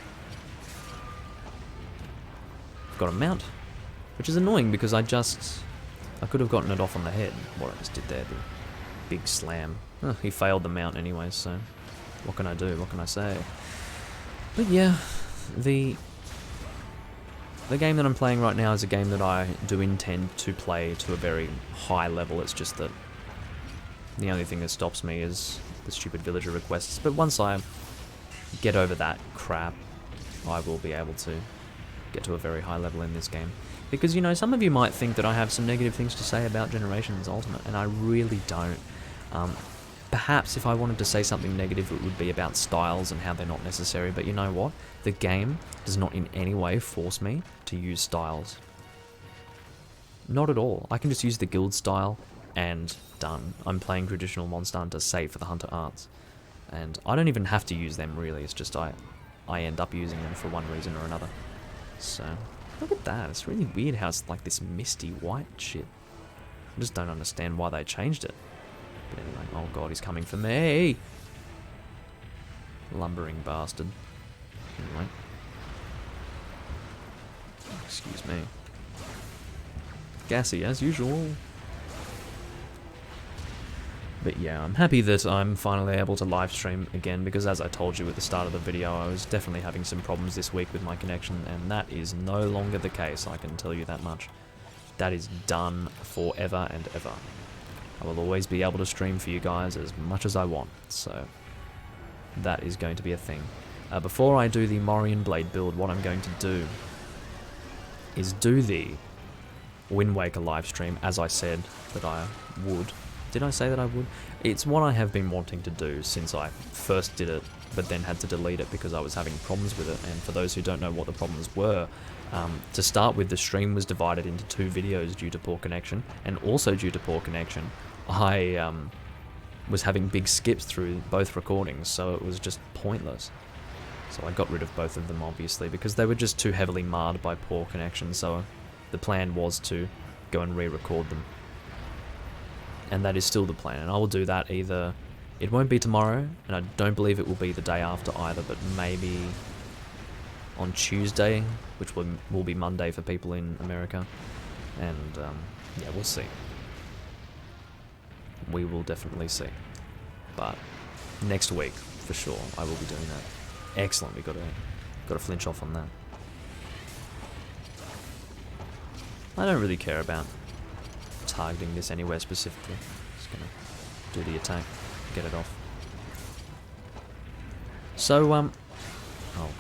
I've got a mount, which is annoying because I could have gotten it off on the head, what I just did there, the big slam. Oh, he failed the mount anyway, so what can I do, what can I say? But yeah, the game that I'm playing right now is a game that I do intend to play to a very high level. It's just that the only thing that stops me is the stupid villager requests, but once I get over that crap, I will be able to get to a very high level in this game. Because, you know, some of you might think that I have some negative things to say about Generations Ultimate, and I really don't. Perhaps if I wanted to say something negative, it would be about styles and how they're not necessary, but you know what? The game does not in any way force me to use styles. Not at all. I can just use the guild style and done. I'm playing traditional Monster Hunter save for the Hunter Arts. And I don't even have to use them really, it's just I end up using them for one reason or another. So, look at that, it's really weird how it's like this misty white shit. I just don't understand why they changed it. But anyway, oh god, he's coming for me! Lumbering bastard. Anyway. Excuse me. Gassy as usual. But yeah, I'm happy that I'm finally able to live stream again, because as I told you at the start of the video, I was definitely having some problems this week with my connection, and that is no longer the case, I can tell you that much. That is done forever and ever. I will always be able to stream for you guys as much as I want, so that is going to be a thing. Before I do the Morian Blade build, what I'm going to do is do the Wind Waker live stream, as I said that I would. Did I say that I would? It's what I have been wanting to do since I first did it, but then had to delete it because I was having problems with it. And for those who don't know what the problems were, to start with, the stream was divided into 2 videos due to poor connection, and also due to poor connection, I was having big skips through both recordings, so it was just pointless. So I got rid of both of them, obviously, because they were just too heavily marred by poor connection, so the plan was to go and re-record them. And that is still the plan, and I will do that either... It won't be tomorrow, and I don't believe it will be the day after either, but maybe on Tuesday, which will be Monday for people in America. And, yeah, we'll see. We will definitely see. But next week, for sure, I will be doing that. Excellent, we got to flinch off on that. I don't really care about targeting this anywhere specifically. Just gonna do the attack, get it off. So, oh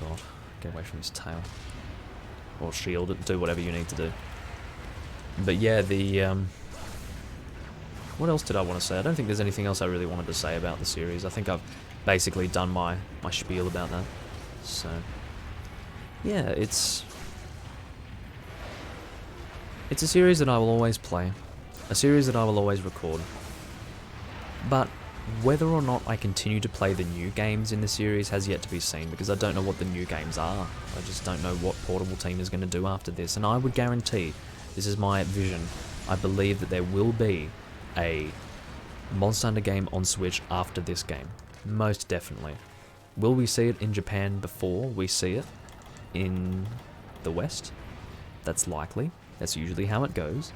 god, get away from his tail. Or shield it, do whatever you need to do. But yeah, what else did I want to say? I don't think there's anything else I really wanted to say about the series. I think I've basically done my spiel about that. So, yeah, it's a series that I will always play. A series that I will always record. But whether or not I continue to play the new games in the series has yet to be seen, because I don't know what the new games are. I just don't know what Portable Team is going to do after this, and I would guarantee, this is my vision, I believe that there will be a Monster Hunter game on Switch after this game. Most definitely. Will we see it in Japan before we see it in the West? That's likely. That's usually how it goes.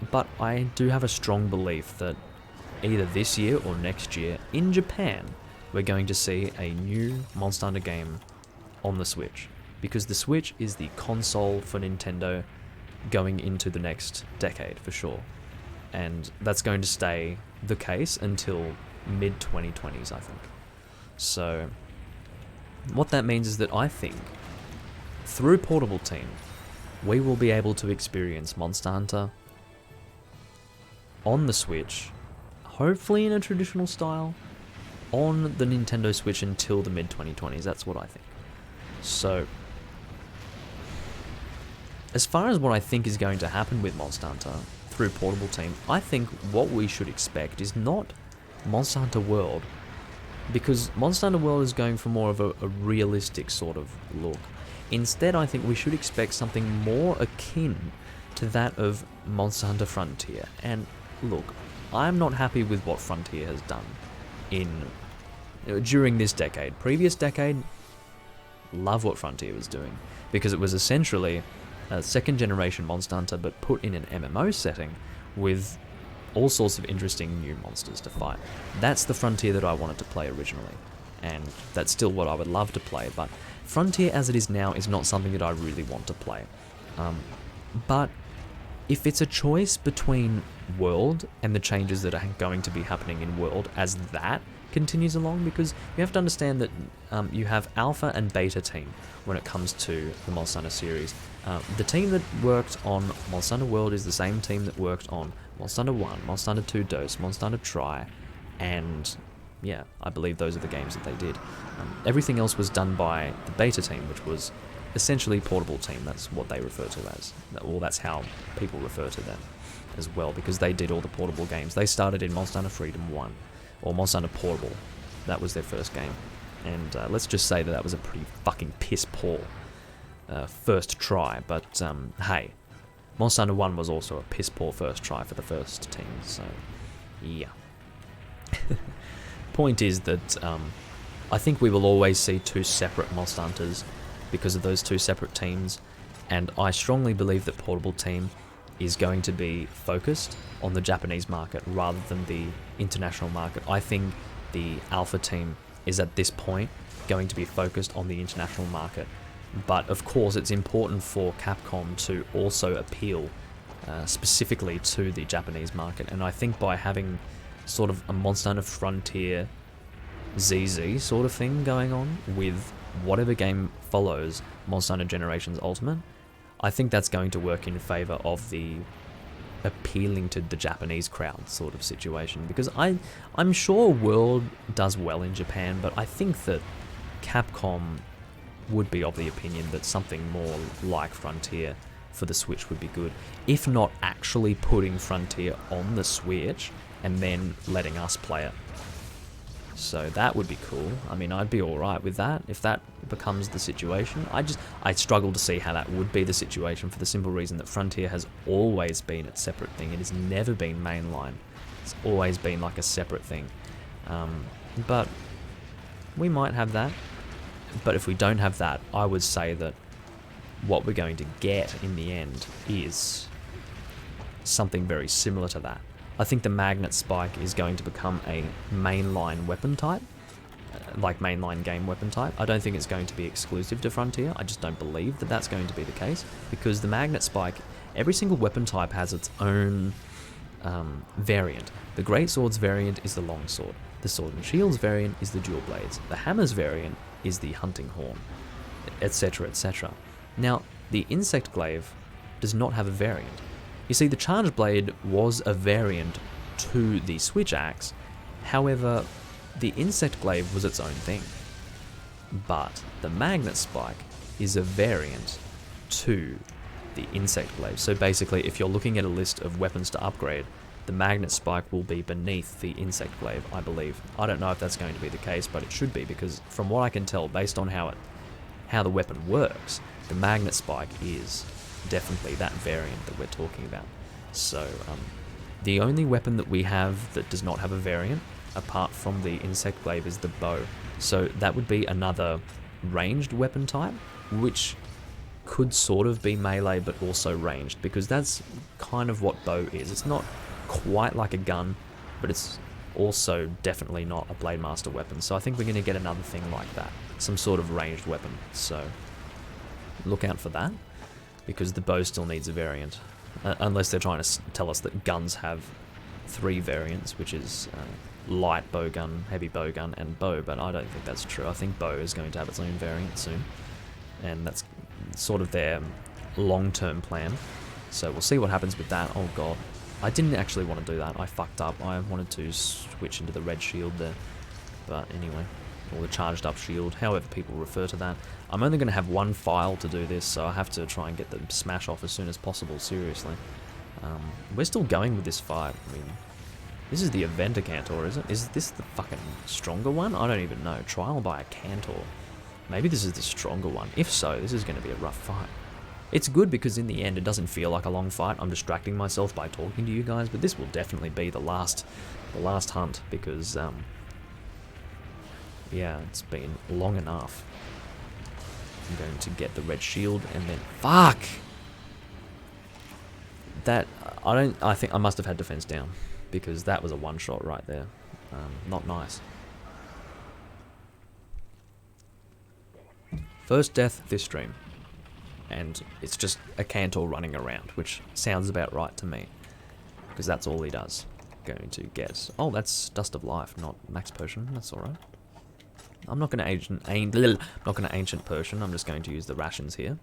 But I do have a strong belief that either this year or next year, in Japan, we're going to see a new Monster Hunter game on the Switch. Because the Switch is the console for Nintendo going into the next decade, for sure. And that's going to stay the case until mid-2020s, I think. So, what that means is that I think, through Portable Team, we will be able to experience Monster Hunter on the Switch, hopefully in a traditional style, on the Nintendo Switch until the mid-2020s. That's what I think. So, as far as what I think is going to happen with Monster Hunter through Portable Team, I think what we should expect is not Monster Hunter World, because Monster Hunter World is going for more of a realistic sort of look. Instead, I think we should expect something more akin to that of Monster Hunter Frontier. And look, I'm not happy with what Frontier has done during this decade. Previous decade, love what Frontier was doing, because it was essentially a second generation Monster Hunter but put in an MMO setting with all sorts of interesting new monsters to fight. That's the Frontier that I wanted to play originally, and that's still what I would love to play, but Frontier as it is now is not something that I really want to play. But if it's a choice between World and the changes that are going to be happening in World as that continues along, because you have to understand that you have Alpha and Beta team when it comes to the Monster Hunter series. The team that worked on Monster Hunter World is the same team that worked on Monster Hunter 1, Monster Hunter 2 Dose, Monster Hunter Tri, and yeah, I believe those are the games that they did. Everything else was done by the Beta team, which was essentially Portable Team. That's what they refer to as. Well, that's how people refer to them as well, because they did all the portable games. They started in Monster Hunter Freedom 1, or Monster Hunter Portable. That was their first game. And let's just say that that was a pretty fucking piss poor first try, but hey, Monster Hunter 1 was also a piss poor first try for the first team, so yeah. Point is that I think we will always see two separate Monster Hunters because of those two separate teams, and I strongly believe that Portable Team is going to be focused on the Japanese market rather than the international market. I think the Alpha team is at this point going to be focused on the international market, but of course it's important for Capcom to also appeal specifically to the Japanese market, and I think by having sort of a Monster Hunter Frontier ZZ sort of thing going on with whatever game follows Monster Hunter Generations Ultimate, I think that's going to work in favour of the appealing to the Japanese crowd sort of situation, because I'm sure World does well in Japan, but I think that Capcom would be of the opinion that something more like Frontier for the Switch would be good, if not actually putting Frontier on the Switch and then letting us play it. So that would be cool. I mean, I'd be alright with that if that becomes the situation. I struggle to see how that would be the situation, for the simple reason that Frontier has always been its separate thing. It has never been mainline. It's always been like a separate thing. But we might have that. But if we don't have that, I would say that what we're going to get in the end is something very similar to that. I think the Magnet Spike is going to become a mainline weapon type, like mainline game weapon type. I don't think it's going to be exclusive to Frontier. I just don't believe that that's going to be the case, because the Magnet Spike, every single weapon type has its own variant. The Great Sword's variant is the Long Sword. The Sword and Shields variant is the dual blades. The Hammers variant is the hunting horn, etc, etc. Now, the Insect Glaive does not have a variant. You see, the Charged Blade was a variant to the Switch Axe, however, the Insect Glaive was its own thing. But the Magnet Spike is a variant to the Insect Glaive. So basically, if you're looking at a list of weapons to upgrade, the Magnet Spike will be beneath the Insect Glaive, I believe. I don't know if that's going to be the case, but it should be, because from what I can tell, based on how the weapon works, the Magnet Spike is definitely that variant that we're talking about. So, the only weapon that we have that does not have a variant, apart from the Insect Glaive, is the bow. So that would be another ranged weapon type, which could sort of be melee but also ranged, because that's kind of what bow is. It's not quite like a gun, but it's also definitely not a Blade Master weapon. So I think we're going to get another thing like that, some sort of ranged weapon. So look out for that, because the bow still needs a variant, unless they're trying to tell us that guns have 3 variants, which is light bowgun, heavy bowgun, and bow, but I don't think that's true. I think bow is going to have its own variant soon, and that's sort of their long-term plan. So we'll see what happens with that. Oh god, I didn't actually want to do that. I fucked up. I wanted to switch into the red shield there, but anyway, or the charged up shield, however people refer to that. I'm only going to have one file to do this, so I have to try and get the smash off as soon as possible, seriously. We're still going with this fight. I mean, this is the Aventa Cantor, is it? Is this the fucking stronger one? I don't even know. Trial by a Cantor. Maybe this is the stronger one. If so, this is going to be a rough fight. It's good because in the end it doesn't feel like a long fight. I'm distracting myself by talking to you guys, but this will definitely be the last hunt, because yeah, it's been long enough. I'm going to get the red shield and then fuck. I think I must have had defense down, because that was a one shot right there. Not nice. First death this stream, and it's just a Cantor running around, which sounds about right to me, because that's all he does. Going to get, oh, that's Dust of Life, not Max Potion. That's all right. I'm not going to ancient Potion. I'm just going to use the rations here.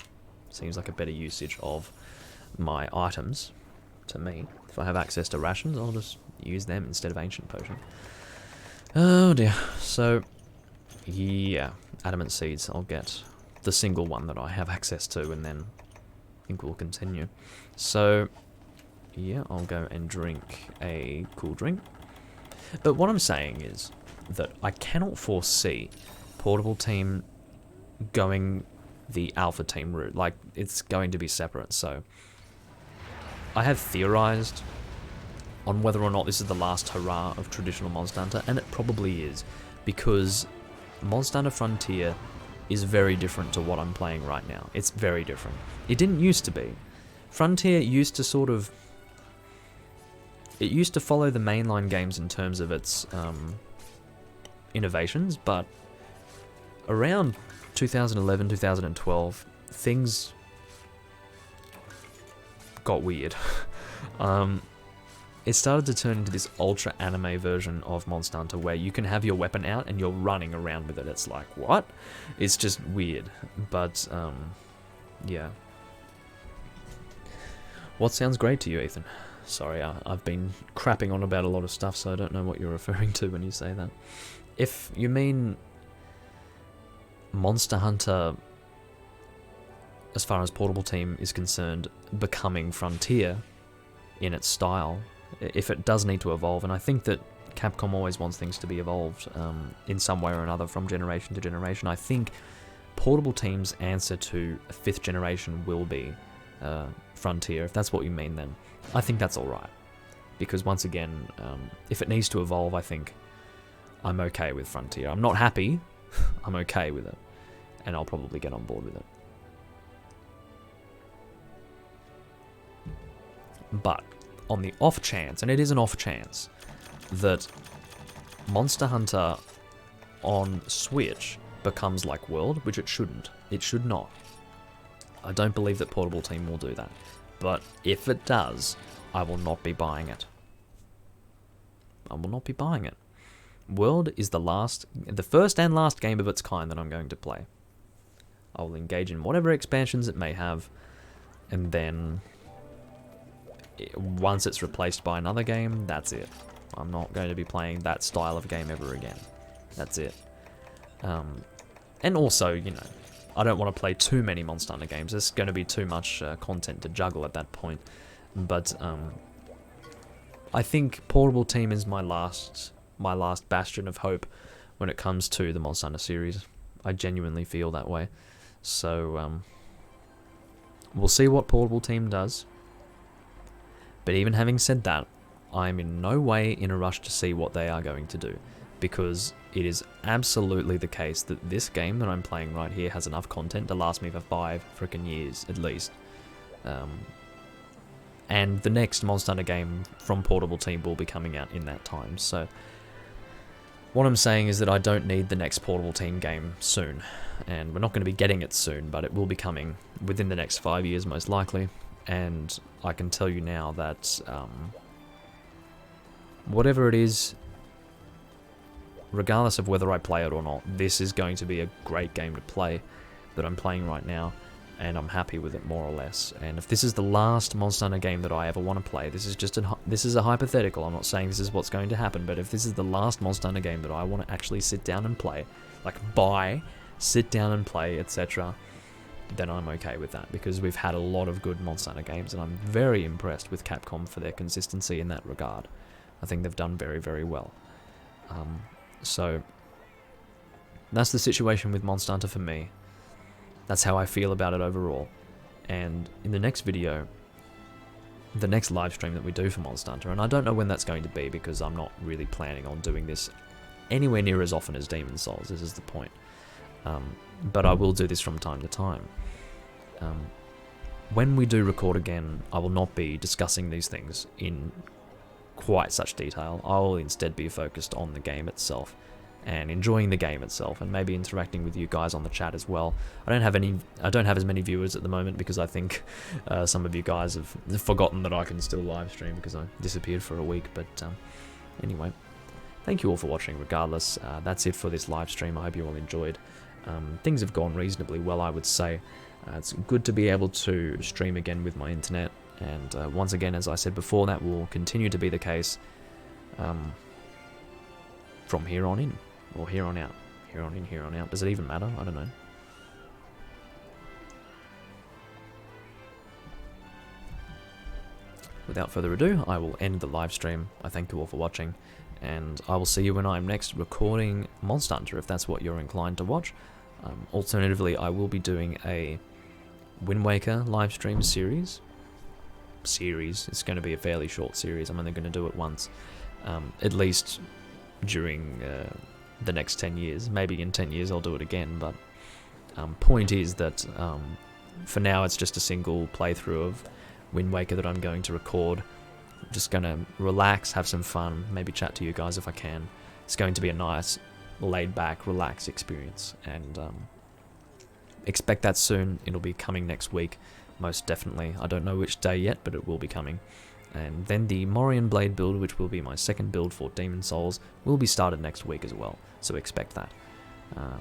Seems like a better usage of my items to me. If I have access to rations, I'll just use them instead of ancient Potion. Oh dear. So yeah, adamant seeds. I'll get the single one that I have access to, and then I think we'll continue. So yeah, I'll go and drink a cool drink. But what I'm saying is that I cannot foresee Portable Team going the Alpha Team route. Like, it's going to be separate. So I have theorized on whether or not this is the last hurrah of traditional Monster Hunter, and it probably is, because Monster Hunter Frontier is very different to what I'm playing right now. It's very different. It didn't used to be. Frontier used to sort of... It used to follow the mainline games in terms of its innovations, but around 2011, 2012, things got weird. It started to turn into this ultra anime version of Monster Hunter where you can have your weapon out and you're running around with it. It's like, what? It's just weird. But, yeah. What sounds great to you, Ethan? Sorry, I've been crapping on about a lot of stuff, so I don't know what you're referring to when you say that. If you mean Monster Hunter, as far as Portable Team is concerned, becoming Frontier in its style, if it does need to evolve, and I think that Capcom always wants things to be evolved in some way or another from generation to generation, I think Portable Team's answer to 5th generation will be Frontier, if that's what you mean then. I think that's alright, because once again, if it needs to evolve, I think I'm okay with Frontier. I'm not happy, I'm okay with it, and I'll probably get on board with it. But on the off chance, and it is an off chance, that Monster Hunter on Switch becomes like World, which it shouldn't. It should not. I don't believe that Portable Team will do that. But if it does, I will not be buying it. I will not be buying it. World is the first and last game of its kind that I'm going to play. I will engage in whatever expansions it may have, and then once it's replaced by another game, that's it. I'm not going to be playing that style of game ever again. That's it. And also, you know, I don't want to play too many Monster Hunter games. There's going to be too much content to juggle at that point. But I think Portable Team is my last bastion of hope when it comes to the Monster Hunter series. I genuinely feel that way. So we'll see what Portable Team does. But even having said that, I'm in no way in a rush to see what they are going to do, because it is absolutely the case that this game that I'm playing right here has enough content to last me for 5 freaking years at least. And the next Monster Hunter game from Portable Team will be coming out in that time. So what I'm saying is that I don't need the next Portable Team game soon, and we're not going to be getting it soon, but it will be coming within the next 5 years most likely. And I can tell you now that whatever it is, regardless of whether I play it or not, this is going to be a great game to play that I'm playing right now, and I'm happy with it more or less. And if this is the last Monster Hunter game that I ever want to play, this is a hypothetical. I'm not saying this is what's going to happen, but if this is the last Monster Hunter game that I want to actually sit down and play, like buy, sit down and play, etc., then I'm okay with that, because we've had a lot of good Monster Hunter games, and I'm very impressed with Capcom for their consistency in that regard. I think they've done very, very well. So that's the situation with Monster Hunter for me. That's how I feel about it overall. And in the next video, the next live stream that we do for Monster Hunter, and I don't know when that's going to be, because I'm not really planning on doing this anywhere near as often as Demon's Souls, this is the point. But I will do this from time to time. When we do record again, I will not be discussing these things in quite such detail. I will instead be focused on the game itself and enjoying the game itself, and maybe interacting with you guys on the chat as well. I don't have as many viewers at the moment, because I think some of you guys have forgotten that I can still live stream because I disappeared for a week. But anyway, thank you all for watching regardless. That's it for this live stream. I hope you all enjoyed. Things have gone reasonably well, I would say. It's good to be able to stream again with my internet, and once again, as I said before, that will continue to be the case from here on in, or here on out. Here on in, here on out. Does it even matter? I don't know. Without further ado, I will end the live stream. I thank you all for watching, and I will see you when I'm next recording Monster Hunter, if that's what you're inclined to watch. Alternatively, I will be doing a Wind Waker live stream series. It's going to be a fairly short series. I'm only going to do it once, at least during the next 10 years. Maybe in 10 years I'll do it again, but point is that for now it's just a single playthrough of Wind Waker that I'm going to record. I'm just going to relax, have some fun, maybe chat to you guys if I can. It's going to be a nice, laid-back, relaxed experience, and expect that soon. It'll be coming next week, most definitely. I don't know which day yet, but it will be coming. And then the Morion Blade build, which will be my second build for Demon's Souls, will be started next week as well, so expect that.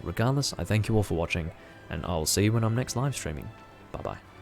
Regardless, I thank you all for watching, and I'll see you when I'm next live streaming. Bye bye.